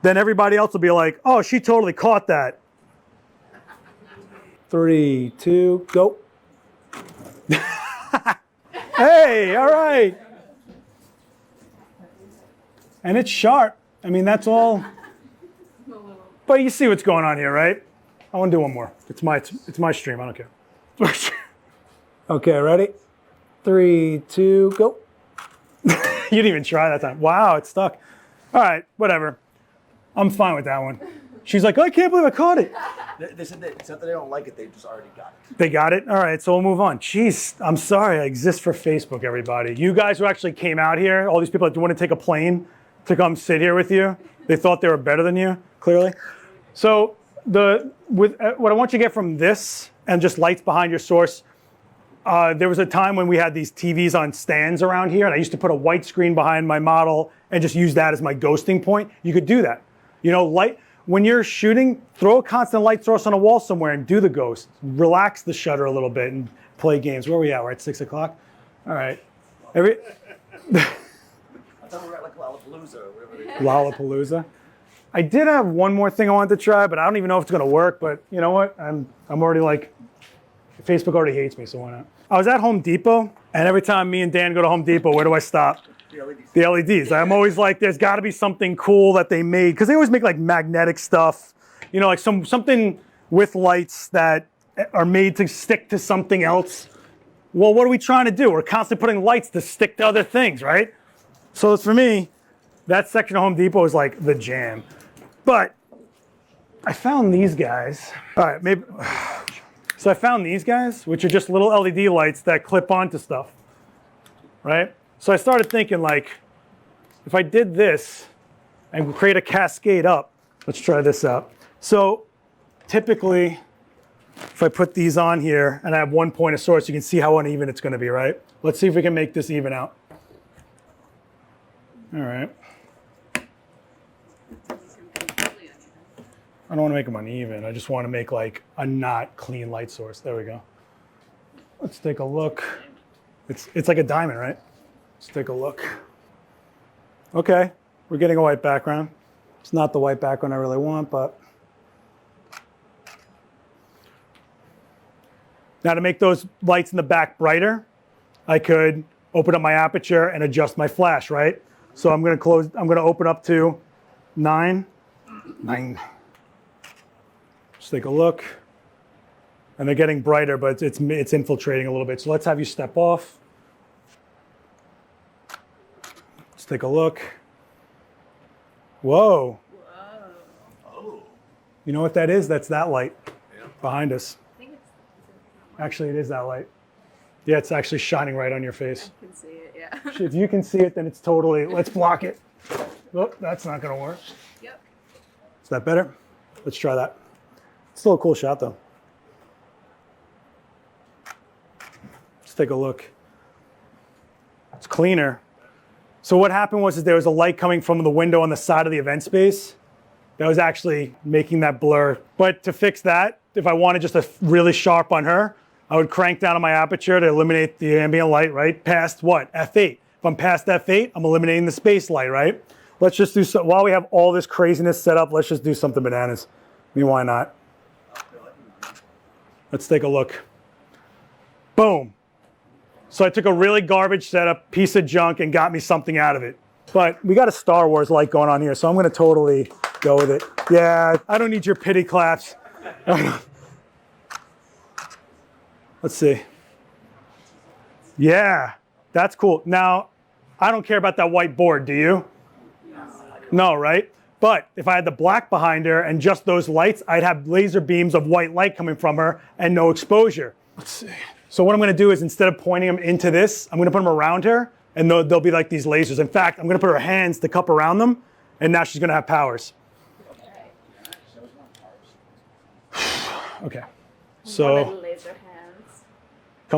Then everybody else will be like, oh, she totally caught that. 3, 2, go. Hey, all right. And it's sharp. I mean, that's all. But you see what's going on here, right? I want to do one more. It's my stream. I don't care. Okay, ready? 3, 2, go. You didn't even try that time. Wow, it's stuck. All right, whatever. I'm fine with that one. She's like, I can't believe I caught it. They said that it's not that they don't like it, they just already got it. They got it? All right, so we'll move on. Jeez, I'm sorry, I exist for Facebook, everybody. You guys who actually came out here, all these people that want to take a plane to come sit here with you, they thought they were better than you, clearly. So what I want you to get from this and just lights behind your source, there was a time when we had these TVs on stands around here, and I used to put a white screen behind my model and just use that as my ghosting point. You could do that. You know, when you're shooting, throw a constant light source on a wall somewhere and do the ghost. Relax the shutter a little bit and play games. Where are we at? We're at 6 o'clock? All right. I thought we were at like Lollapalooza or whatever they do. Lollapalooza. I did have one more thing I wanted to try, but I don't even know if it's going to work. But you know what? I'm already like, Facebook already hates me, so why not? I was at Home Depot, and every time me and Dan go to Home Depot, where do I stop? The LEDs. The LEDs. I'm always like, there's got to be something cool that they made, because they always make like magnetic stuff, you know, like something with lights that are made to stick to something else. Well, what are we trying to do? We're constantly putting lights to stick to other things, right? So for me, that section of Home Depot is like the jam. But I found these guys. All right, maybe. So I found these guys, which are just little LED lights that clip onto stuff, right? So I started thinking, like, if I did this and create a cascade up, let's try this out. So typically, if I put these on here and I have one point of source, you can see how uneven it's going to be, right? Let's see if we can make this even out. All right. I don't want to make them uneven. I just want to make like a not clean light source. There we go. Let's take a look. It's like a diamond, right? Let's take a look. Okay, we're getting a white background. It's not the white background I really want, but. Now to make those lights in the back brighter, I could open up my aperture and adjust my flash, right? So I'm going to open up to 9. Let's take a look. And they're getting brighter, but it's infiltrating a little bit. So let's have you step off. Let's take a look. Whoa. Oh. You know what that is? That's that light behind us. I think it's Actually, it is that light. Yeah, it's actually shining right on your face. I can see it, yeah. If you can see it, then it's totally, let's block it. Oh, that's not gonna work. Yep. Is that better? Let's try that. Still a cool shot though. Let's take a look. It's cleaner. So what happened was there was a light coming from the window on the side of the event space that was actually making that blur. But to fix that, if I wanted just a really sharp on her, I would crank down on my aperture to eliminate the ambient light, right? Past what? F8. If I'm past F8, I'm eliminating the space light, right? Let's just do so. While we have all this craziness set up, let's just do something bananas. I mean, why not? Let's take a look. Boom. So I took a really garbage setup, piece of junk, and got me something out of it. But we got a Star Wars light going on here, so I'm going to totally go with it. Yeah, I don't need your pity claps. Let's see. Yeah, that's cool. Now, I don't care about that white board, do you? No, right? But if I had the black behind her and just those lights, I'd have laser beams of white light coming from her and no exposure. Let's see. So what I'm going to do is instead of pointing them into this, I'm going to put them around her, and they'll be like these lasers. In fact, I'm going to put her hands to cup around them, and now she's going to have powers. Okay. So Little laser hands.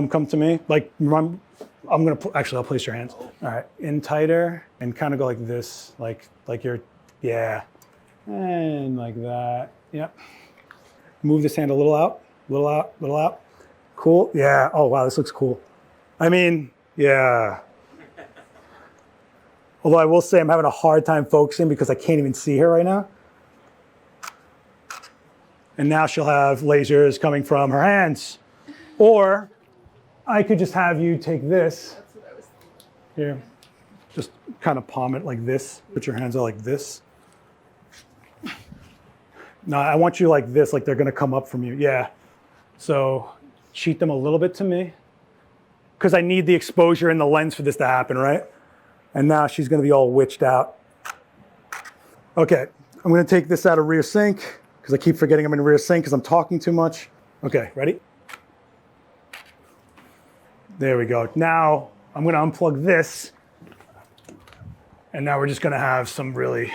come to me. Like I'm going to actually I'll place your hands. All right, in tighter and kind of go like this, like you're, yeah, and like that. Yep. Move this hand a little out, little out, little out. Cool. Yeah. Oh, wow. This looks cool. I mean, yeah. Although I will say I'm having a hard time focusing because I can't even see her right now. And now she'll have lasers coming from her hands. Or I could just have you take this. That's what I was thinking. Here. Just kind of palm it like this. Put your hands out like this. No, I want you like this, like they're going to come up from you. Yeah. So cheat them a little bit to me because I need the exposure in the lens for this to happen, right? And now she's going to be all witched out. Okay, I'm going to take this out of rear sync because I keep forgetting I'm in rear sync because I'm talking too much. Okay, ready? There we go. Now I'm going to unplug this, and now we're just going to have some really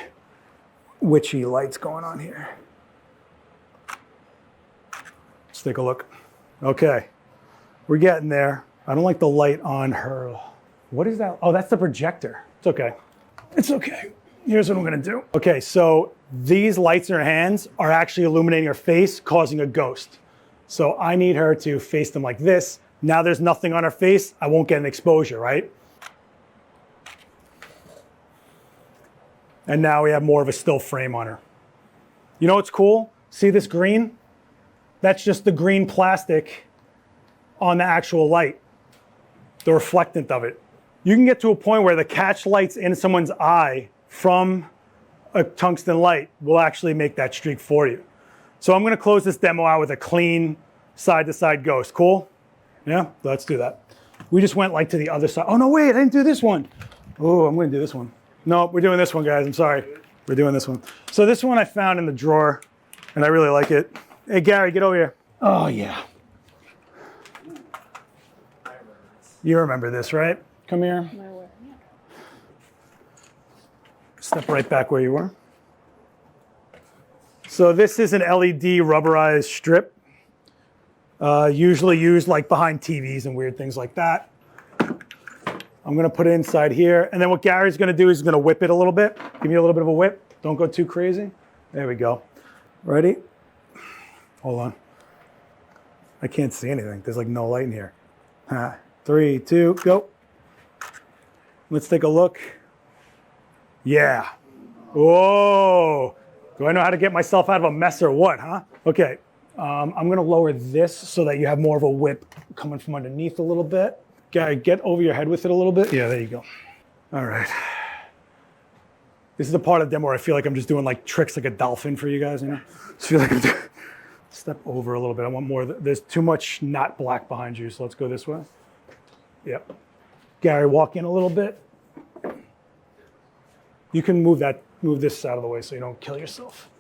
witchy lights going on here. Let's take a look. Okay, we're getting there. I don't like the light on her. What is that? Oh, that's the projector. It's okay. It's okay. Here's what I'm gonna do. Okay, so these lights in her hands are actually illuminating her face, causing a ghost. So I need her to face them like this. Now there's nothing on her face. I won't get an exposure, right? And now we have more of a still frame on her. You know what's cool? See this green? That's just the green plastic on the actual light, the reflectant of it. You can get to a point where the catch lights in someone's eye from a tungsten light will actually make that streak for you. So I'm going to close this demo out with a clean side-to-side ghost. Cool? Yeah, let's do that. We just went like to the other side. Oh, no, wait, I didn't do this one. Oh, I'm going to do this one. No, we're doing this one, guys. I'm sorry. We're doing this one. So this one I found in the drawer, and I really like it. Hey, Gary, get over here. Oh, yeah. You remember this, right? Come here. My word. Yeah. Step right back where you were. So this is an LED rubberized strip, usually used like behind TVs and weird things like that. I'm going to put it inside here. And then what Gary's going to do is he's going to whip it a little bit. Give me a little bit of a whip. Don't go too crazy. There we go. Ready? Hold on. I can't see anything. There's like no light in here. 3, 2, go. Let's take a look. Yeah. Whoa. Do I know how to get myself out of a mess or what, huh? Okay. I'm going to lower this so that you have more of a whip coming from underneath a little bit. Gary, get over your head with it a little bit. Yeah, there you go. All right. This is the part of the demo where I feel like I'm just doing like tricks like a dolphin for you guys, you know? Just feel like I'm doing... Step over a little bit. I want more. There's too much not black behind you, so let's go this way. Yep. Gary, walk in a little bit. You can move this out of the way so you don't kill yourself.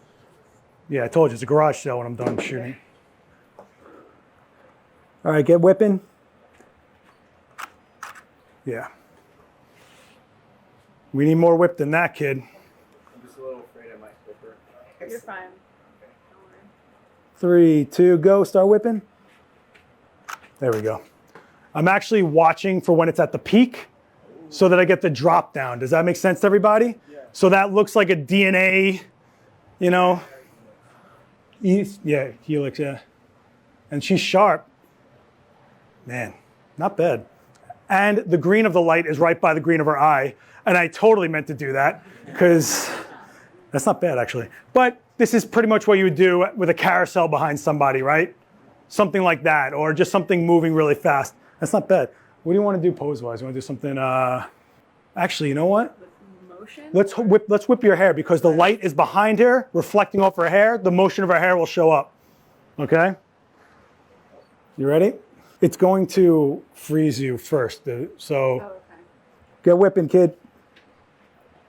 Yeah, I told you, it's a garage sale when I'm done shooting. All right, get whipping. Yeah. We need more whip than that, kid. I'm just a little afraid I might flip her. You're fine. 3, 2, go. Start whipping. There we go. I'm actually watching for when it's at the peak so that I get the drop down. Does that make sense to everybody? Yeah. So that looks like a DNA, you know, yeah, helix, yeah. And she's sharp. Man, not bad. And the green of the light is right by the green of her eye. And I totally meant to do that because that's not bad actually. But this is pretty much what you would do with a carousel behind somebody, right? Something like that, or just something moving really fast. That's not bad. What do you want to do pose-wise? You want to do something, actually, you know what? Motion? Let's whip your hair because the light is behind her, reflecting off her hair. The motion of her hair will show up, okay? You ready? It's going to freeze you first, so Oh, okay. get whipping, kid.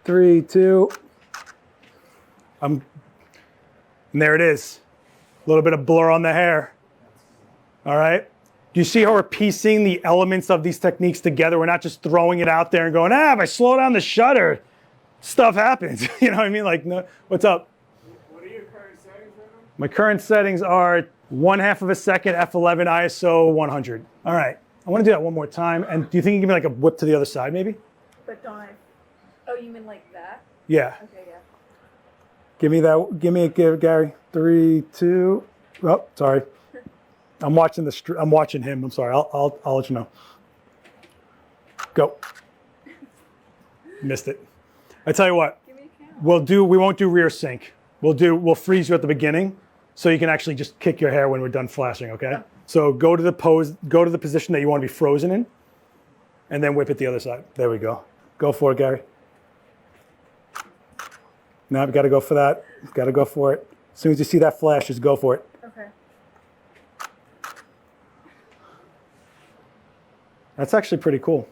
3, 2. And there it is. A little bit of blur on the hair. All right? Do you see how we're piecing the elements of these techniques together? We're not just throwing it out there and going, if I slow down the shutter, stuff happens. You know what I mean? Like, no, what's up? What are your current settings right now? My current settings are 1/2 of a second, f11, ISO 100. All right. I want to do that one more time. And do you think you can give me like a whip to the other side, maybe? But don't I? Oh, you mean like that? Yeah. Okay, yeah. Give me that. Give Gary. 3, 2. Oh, sorry. I'm watching I'm watching him. I'm sorry. I'll let you know. Go. Missed it. I tell you what. Give me a count. We won't do rear sync. We'll freeze you at the beginning, so you can actually just kick your hair when we're done flashing. Okay. So go to the pose. Go to the position that you want to be frozen in, and then whip it the other side. There we go. Go for it, Gary. Now we got to go for that. Got to go for it. As soon as you see that flash, just go for it. Okay. That's actually pretty cool.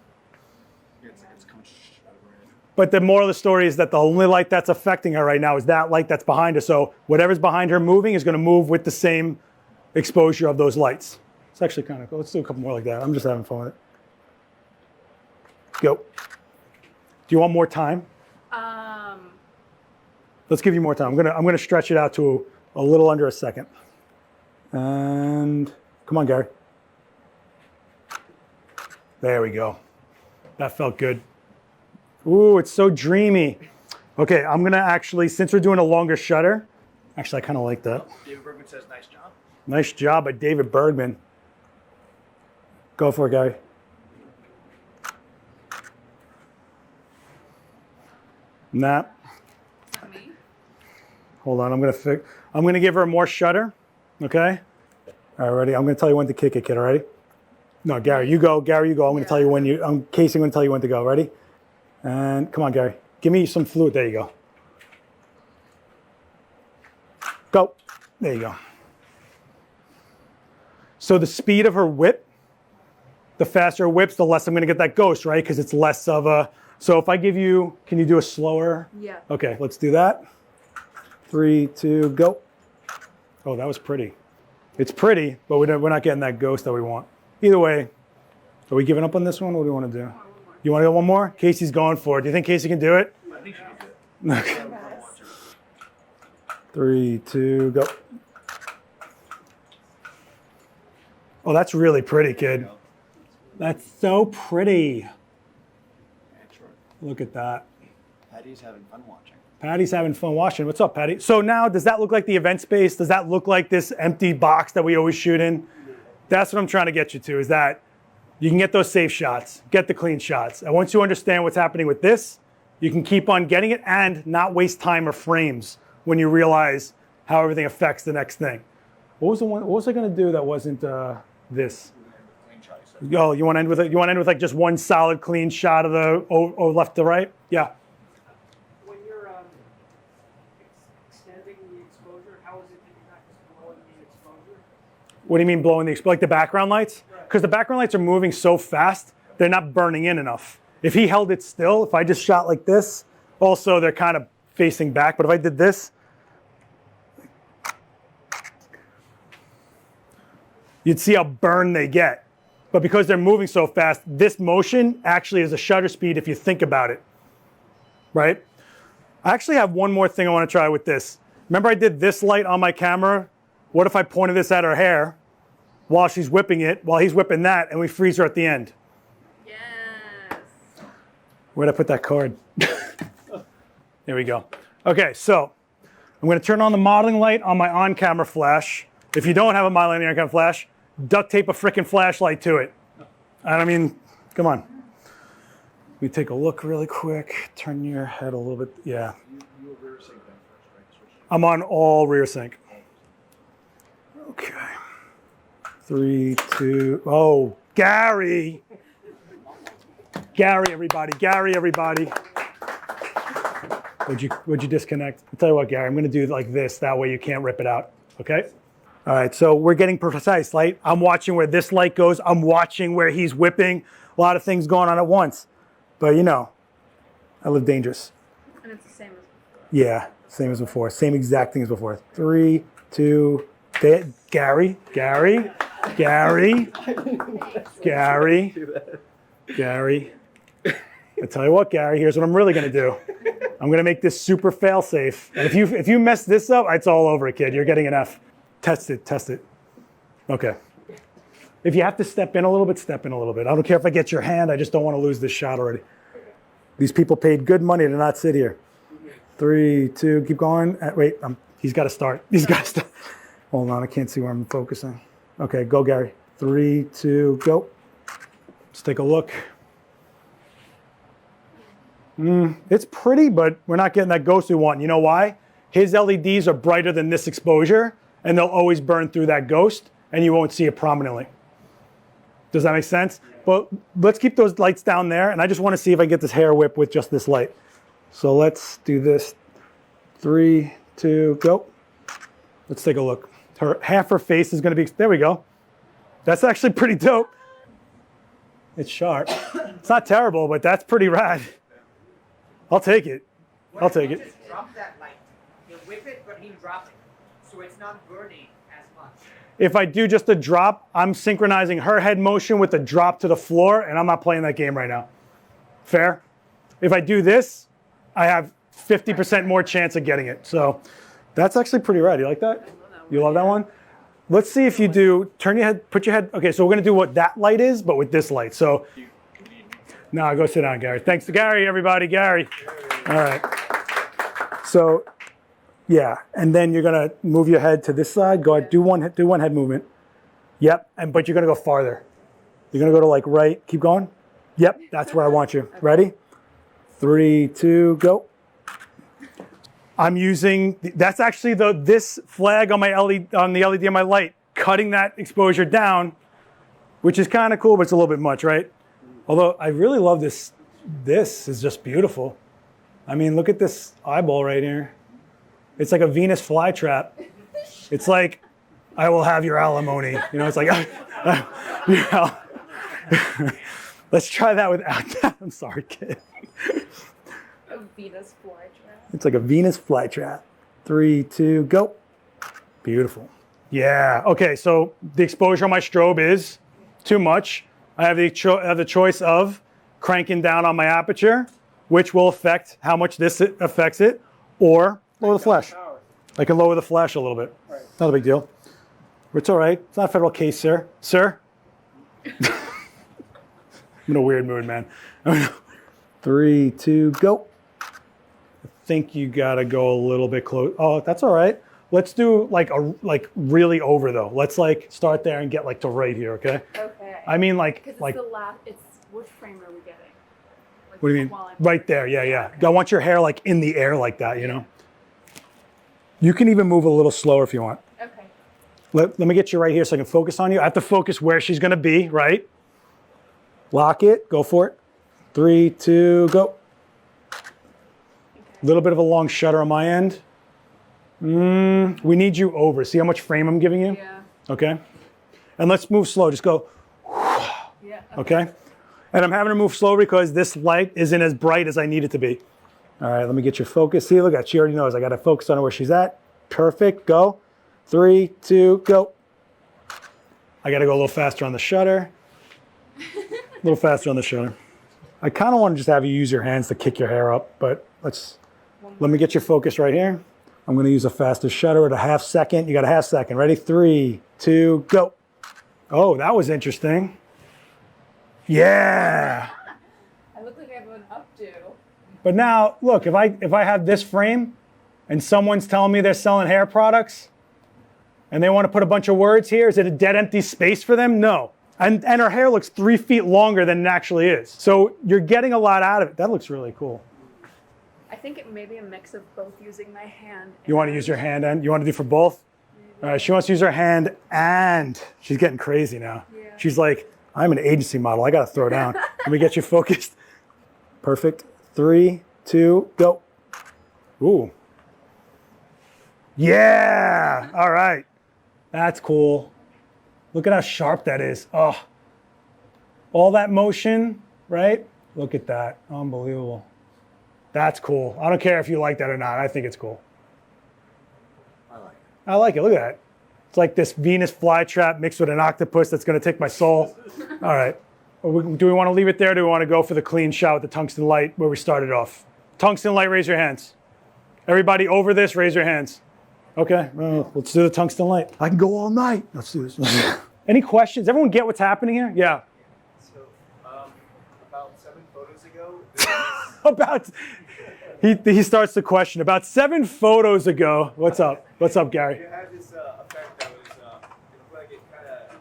But the moral of the story is that the only light that's affecting her right now is that light that's behind her. So whatever's behind her moving is going to move with the same exposure of those lights. It's actually kind of cool. Let's do a couple more like that. I'm just having fun with it. Go. Do you want more time? Let's give you more time. I'm gonna stretch it out to a little under a second. And come on, Gary. There we go. That felt good. Ooh, it's so dreamy. Okay, I'm gonna actually, since we're doing a longer shutter, actually I kind of like that. David Bergman says, nice job. Nice job by David Bergman. Go for it, Gary. Nah. Me? Hold on, I'm gonna give her more shutter. Okay? All right, ready? I'm gonna tell you when to kick it, kid, all ready? No, Gary, you go. Gary, you go. I'm gonna tell you when Casey, I'm gonna tell you when to go. Ready? And come on, Gary. Give me some fluid. There you go. Go. There you go. So the speed of her whip, the faster her whips, the less I'm gonna get that ghost, right? Because it's less of a, so if I give you, can you do a slower? Yeah. Okay, let's do that. 3, 2, go. Oh, that was pretty. It's pretty, but we're not getting that ghost that we want. Either way, are we giving up on this one? What do you want to do? You want to go one more? Casey's going for it. Do you think Casey can do it? I think she can do it. 3, 2, go. Oh, that's really pretty, kid. That's so pretty. Look at that. Patty's having fun watching. Patty's having fun watching. What's up, Patty? So now, does that look like the event space? Does that look like this empty box that we always shoot in? That's what I'm trying to get you to, is that you can get those safe shots, get the clean shots. And once you understand what's happening with this, you can keep on getting it and not waste time or frames when you realize how everything affects the next thing. What was I going to do that wasn't this? Oh, you want to end with it? You want to end with like just one solid clean shot of the left to right? Yeah. When you're extending the exposure, how is it that you're not just blowing the exposure? What do you mean blowing like the background lights? Right. Because the background lights are moving so fast, they're not burning in enough. If he held it still, if I just shot like this, also they're kind of facing back, but if I did this, you'd see how burned they get. But because they're moving so fast, this motion actually is a shutter speed if you think about it, right? I actually have one more thing I want to try with this. Remember I did this light on my camera? What if I pointed this at her hair while she's whipping it, while he's whipping that, and we freeze her at the end? Yes. Where'd I put that card? There we go. Okay, so I'm going to turn on the modeling light on my on-camera flash. If you don't have a modeling light on-camera flash, duct tape a freaking flashlight to it. I mean, come on. Let me take a look really quick. Turn your head a little bit. Yeah. You were rear sync then first, right? I'm on all rear sync. Okay. 3, 2, oh, Gary. Gary, everybody. Gary, everybody. Would you disconnect? I'll tell you what, Gary, I'm going to do like this. That way you can't rip it out. Okay? All right, so we're getting precise light. I'm watching where this light goes. I'm watching where he's whipping. A lot of things going on at once. But you know, I live dangerous. And it's the same as before. Yeah, same as before. Same exact thing as before. 3, 2, Gary. Gary. I tell you what, Gary, here's what I'm really gonna do. I'm gonna make this super fail safe. And if you mess this up, it's all over, kid. You're getting an F. Test it. Okay. If you have to step in a little bit, step in a little bit. I don't care if I get your hand, I just don't want to lose this shot already. These people paid good money to not sit here. 3, 2, keep going. Wait, he's got to start. Hold on, I can't see where I'm focusing. Okay, go, Gary. 3, 2, go. Let's take a look. It's pretty, but we're not getting that ghost we want. You know why? His LEDs are brighter than this exposure, and they'll always burn through that ghost, and you won't see it prominently. Does that make sense? But let's keep those lights down there, and I just want to see if I get this hair whip with just this light. So let's do this. 3, 2, go. Let's take a look. Half her face is going to be, there we go. That's actually pretty dope. It's sharp. It's not terrible, but that's pretty rad. I'll take it. I'll take it. Just drop that light. He'll whip it, but he'll drop it. So it's not burning as much. If I do just a drop, I'm synchronizing her head motion with the drop to the floor, and I'm not playing that game right now. Fair? If I do this, I have 50% more chance of getting it. So that's actually pretty rad. You like that? You love that one? Let's see if you do, turn your head, put your head, okay, so we're gonna do what that light is, but with this light. So, no, go sit down, Gary. Thanks to Gary, everybody, Gary. All right. So, yeah, and then you're gonna move your head to this side. Go ahead, do one head movement. Yep, but you're gonna go farther. You're gonna go to like right, keep going. Yep, that's where I want you. Ready? 3, 2, go. I'm using, that's actually this flag on my LED, on the LED on my light, cutting that exposure down, which is kind of cool, but it's a little bit much, right? Although I really love this. This is just beautiful. I mean, look at this eyeball right here. It's like a Venus flytrap. It's like, I will have your alimony. You know, it's like, you know. Let's try that without that. I'm sorry, kid. A Venus flytrap. It's like a Venus flytrap. 3, 2, go. Beautiful. Yeah. Okay, so the exposure on my strobe is too much. I have the choice of cranking down on my aperture, which will affect how much this affects it, or lower the flash. I can lower the flash a little bit. Right. Not a big deal. It's all right. It's not a federal case, sir. Sir? I'm in a weird mood, man. 3, 2, go. I think you gotta go a little bit close. Oh, that's all right. Let's do like really over though. Let's like start there and get like to right here, okay? Okay. I mean Because it's like the last. It's which frame are we getting? Like, what do you mean? while I'm- Right there, yeah. I want your hair like in the air like that, you know? You can even move a little slower if you want. Okay. Let me get you right here so I can focus on you. I have to focus where she's gonna be, right? Lock it, go for it. 3, 2, go. A little bit of a long shutter on my end. We need you over. See how much frame I'm giving you? Yeah. Okay. And let's move slow. Just go, Yeah. okay? And I'm having to move slow because this light isn't as bright as I need it to be. All right, let me get your focus. See, look at, she already knows. I got to focus on where she's at. Perfect, go. 3, 2, go. I got to go a little faster on the shutter. A little faster on the shutter. I kind of want to just have you use your hands to kick your hair up, but let me get your focus right here. I'm going to use a faster shutter at a half second. You got a half second. Ready? 3, 2, go. Oh, that was interesting. Yeah. I look like I have an updo. But now, look, if I have this frame and someone's telling me they're selling hair products and they want to put a bunch of words here, is it a dead empty space for them? No. And her hair looks 3 feet longer than it actually is. So you're getting a lot out of it. That looks really cool. I think it may be a mix of both using my hand. You want to use your hand and you want to do for both? Maybe. All right, she wants to use her hand and she's getting crazy now. Yeah. She's like, I'm an agency model. I got to throw down. Let me get you focused. Perfect. 3, 2, go. Ooh. Yeah. All right. That's cool. Look at how sharp that is. Oh. All that motion, right? Look at that. Unbelievable. That's cool. I don't care if you like that or not. I think it's cool. I like it. I like it. Look at that. It's like this Venus flytrap mixed with an octopus that's going to take my soul. All right. Do we want to leave it there or do we want to go for the clean shot with the tungsten light where we started off? Tungsten light, raise your hands. Everybody over this, raise your hands. Okay, well, let's do the tungsten light. I can go all night. Let's do this. Any questions? Everyone get what's happening here? Yeah. So, about 7 photos ago, About, he starts the question. About 7 photos ago, what's up? What's up, Gary? you had this effect that was, it looked like it kind of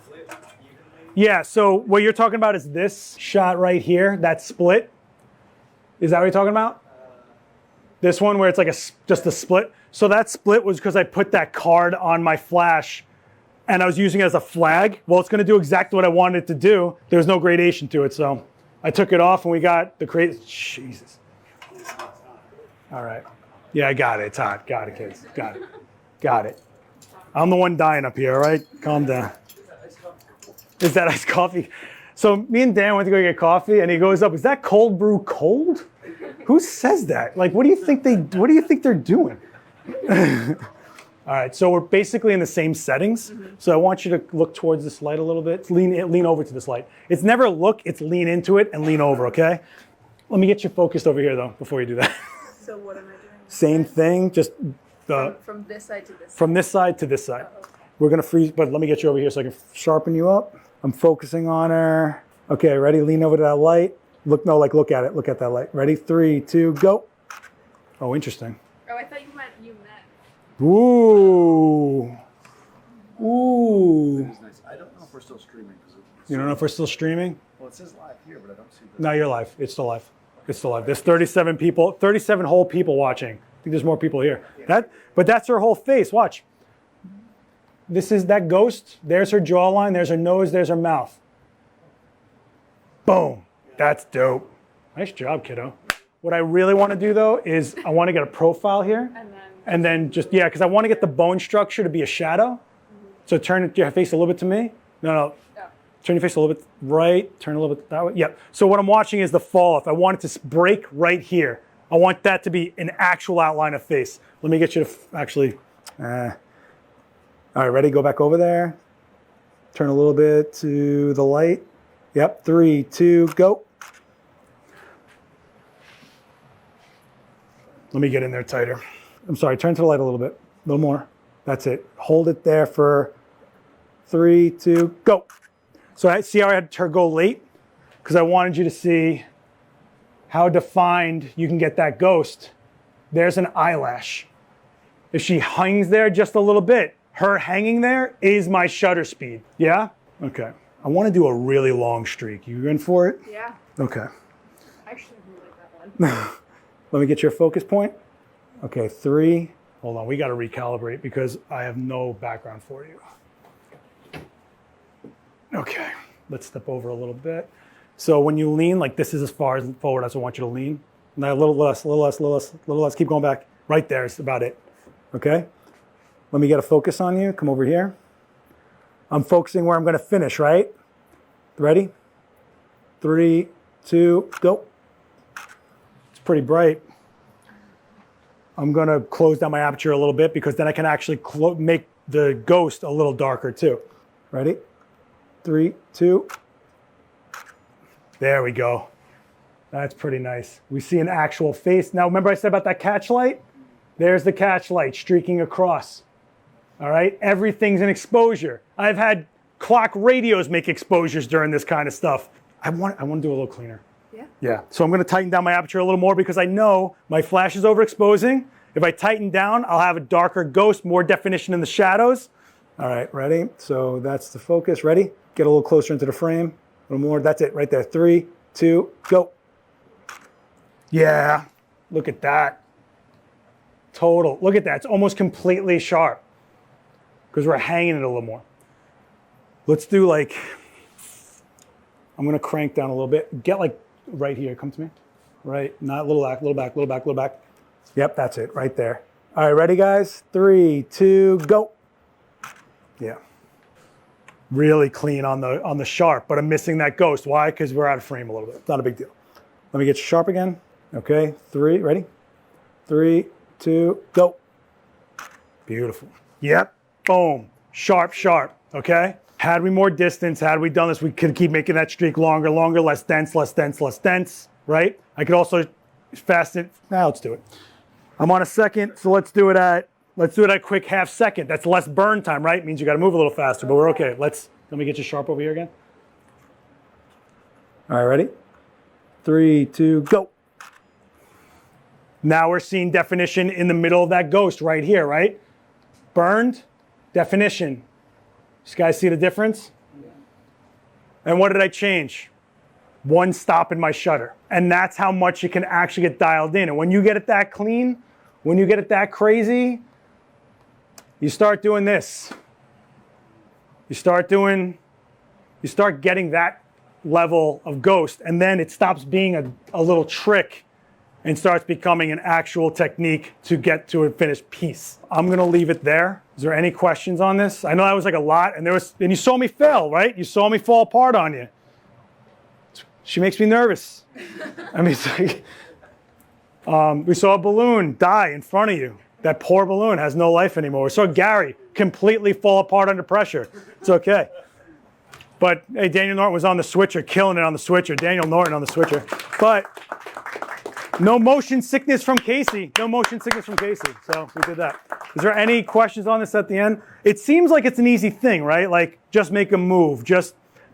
split evenly. Yeah, so what you're talking about is this shot right here, that split. Is that what you're talking about? This one where it's like just a split. So that split was because I put that card on my flash and I was using it as a flag. Well, it's going to do exactly what I wanted it to do. There's no gradation to it, so I took it off and we got the Jesus. All right. Yeah, I got it. It's hot. Got it, kids. Got it. Got it. I'm the one dying up here, all right? Calm down. Is that iced coffee? So me and Dan went to go get coffee and he goes up, is that cold brew cold? Who says that? Like, what do you think they're doing? All right, so we're basically in the same settings. Mm-hmm. So I want you to look towards this light a little bit. Lean over to this light. It's never look, it's lean into it and lean over, okay? Let me get you focused over here though, before you do that. So what am I doing? Same thing, just from this side to this side. from this side to this side. Uh-oh. We're gonna freeze, but let me get you over here so I can sharpen you up. I'm focusing on her. Okay, ready? Lean over to that light. Look at it. Look at that light. Ready? 3, 2, go. Oh, interesting. Oh, I thought you meant you met. Ooh. Ooh. It's nice. I don't know if we're still streaming. You don't know if we're still streaming? Well, it says live here, but I don't see the... No, you're live. It's still live. It's still live. There's 37 people, 37 whole people watching. I think there's more people here. But that's her whole face. Watch. This is that ghost. There's her jawline. There's her nose. There's her mouth. Boom. That's dope. Nice job, kiddo. What I really want to do though is I want to get a profile here. And then just, yeah, because I want to get the bone structure to be a shadow. Mm-hmm. So turn your face a little bit to me. No. Oh. Turn your face a little bit right. Turn a little bit that way. Yep. So what I'm watching is the fall off. I want it to break right here. I want that to be an actual outline of face. Let me get you to actually. All right, ready? Go back over there. Turn a little bit to the light. Yep. 3, 2, go. Let me get in there tighter. I'm sorry, turn to the light a little bit. A little more. That's it. Hold it there for 3, 2, go. So I see how I had her go late? Because I wanted you to see how defined you can get that ghost. There's an eyelash. If she hangs there just a little bit, her hanging there is my shutter speed. Yeah? Okay. I want to do a really long streak. You in for it? Yeah. Okay. I actually really like that one. Let me get your focus point. Okay, 3. Hold on, we got to recalibrate because I have no background for you. Okay, let's step over a little bit. So when you lean, like this is as far as forward as I want you to lean. Now a little less, a little less, a little less, a little less. Keep going back. Right there is about it. Okay? Let me get a focus on you. Come over here. I'm focusing where I'm going to finish, right? Ready? 3, 2, go. It's pretty bright. I'm going to close down my aperture a little bit because then I can actually make the ghost a little darker too. Ready? 3, 2. There we go. That's pretty nice. We see an actual face. Now, remember I said about that catch light? There's the catch light streaking across. All right, everything's an exposure. I've had clock radios make exposures during this kind of stuff. I want to do a little cleaner. Yeah. Yeah, so I'm gonna tighten down my aperture a little more because I know my flash is overexposing. If I tighten down, I'll have a darker ghost, more definition in the shadows. All right, ready? So that's the focus, ready? Get a little closer into the frame, a little more, that's it right there. 3, 2, go. Yeah, look at that. Total, look at that, it's almost completely sharp because we're hanging it a little more. Let's do like, I'm gonna crank down a little bit. Get like right here, come to me. Right, not a little back, little back, little back, little back. Yep, that's it, right there. All right, ready guys? 3, 2, go. Yeah. Really clean on the sharp, but I'm missing that ghost. Why? Because we're out of frame a little bit. It's not a big deal. Let me get you sharp again. Okay, 3, ready? 3, 2, go. Beautiful. Yep, boom, sharp, sharp, okay? Had we more distance, had we done this, we could keep making that streak longer, longer, less dense, less dense, less dense, right? I could also fasten, now let's do it. I'm on a second, so let's do it at a quick half second. That's less burn time, right? Means you gotta move a little faster, but we're okay. Let me get you sharp over here again. All right, ready? 3, 2, go. Now we're seeing definition in the middle of that ghost right here, right? Burned, definition. You guys see the difference? Yeah. And what did I change? One stop in my shutter. And that's how much you can actually get dialed in. And when you get it that clean, when you get it that crazy, you start doing this. You start getting that level of ghost, and then it stops being a little trick and starts becoming an actual technique to get to a finished piece. I'm gonna leave it there. Is there any questions on this? I know that was like a lot, and you saw me fail, right? You saw me fall apart on you. She makes me nervous. I mean, it's like, we saw a balloon die in front of you. That poor balloon has no life anymore. We saw Gary completely fall apart under pressure. It's okay. But hey, Daniel Norton was on the switcher, killing it on the switcher. Daniel Norton on the switcher. But no motion sickness from Casey. No motion sickness from Casey. So we did that. Is there any questions on this at the end? It seems like it's an easy thing, right? Like just make a move.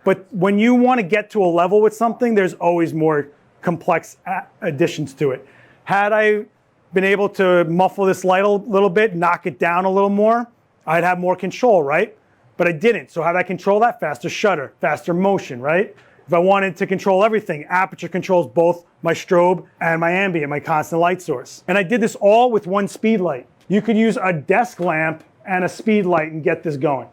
But when you want to get to a level with something, there's always more complex additions to it. Had I been able to muffle this light a little bit, knock it down a little more, I'd have more control, right? But I didn't. So how did I control that? Faster shutter, faster motion, right? If I wanted to control everything, aperture controls both my strobe and my ambient, my constant light source. And I did this all with one speed light. You could use a desk lamp and a speed light and get this going.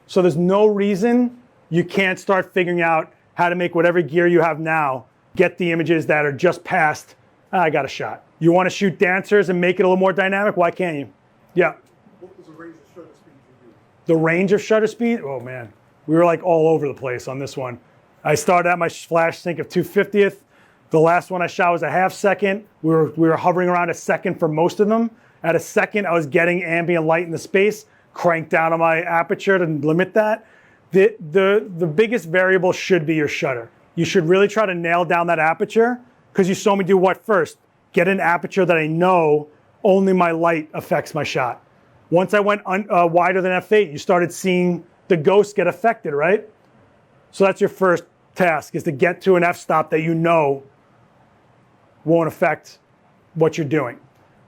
So there's no reason you can't start figuring out how to make whatever gear you have now, get the images that are just past, I got a shot. You want to shoot dancers and make it a little more dynamic? Why can't you? Yeah. What was the range of shutter speed you used? The range of shutter speed? Oh man, we were like all over the place on this one. I started at my flash sync of 2/50th. The last one I shot was a half second. We were hovering around a second for most of them. At a second, I was getting ambient light in the space, cranked down on my aperture to limit that. The biggest variable should be your shutter. You should really try to nail down that aperture because you saw me do what first? Get an aperture that I know only my light affects my shot. Once I went wider than f8, you started seeing the ghost get affected, right? So that's your first task, is to get to an f-stop that you know won't affect what you're doing.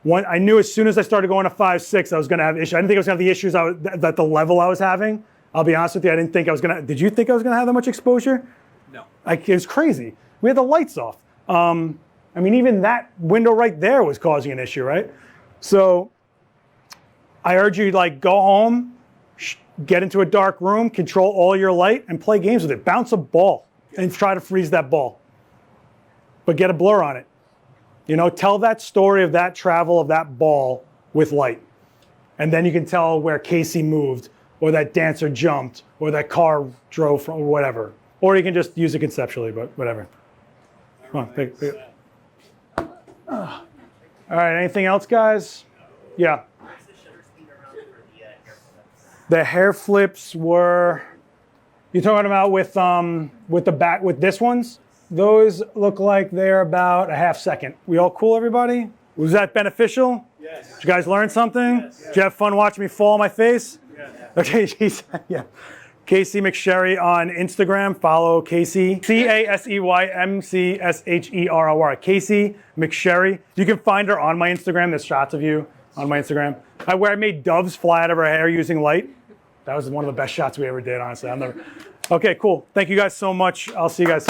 I knew as soon as I started going to 5.6, I was going to have issues. I didn't think I was going to have the issues that the level I was having. I'll be honest with you, I didn't think I was going to. Did you think I was going to have that much exposure? No. It was crazy. We had the lights off. I mean, even that window right there was causing an issue, right? So I urge you, like, go home, get into a dark room, control all your light, and play games with it. Bounce a ball and try to freeze that ball. But get a blur on it. You know, tell that story of that travel of that ball with light. And then you can tell where Casey moved, or that dancer jumped, or that car drove from, or whatever. Or you can just use it conceptually, but whatever. Come on, pick it. All right, anything else, guys? Yeah. What's the shutter speed around for the hair flips? The hair flips were, you're talking about with this ones? Those look like they're about a half second. We all cool, everybody? Was that beneficial? Yes. Did you guys learn something? Yes. Did you have fun watching me fall on my face? Yes. Okay, geez, yeah. Casey McSherry on Instagram. Follow Casey. CaseymCSherry. Casey McSherry. You can find her on my Instagram. There's shots of you on my Instagram. Where I made doves fly out of her hair using light. That was one of the best shots we ever did, honestly. Okay, cool. Thank you guys so much. I'll see you guys.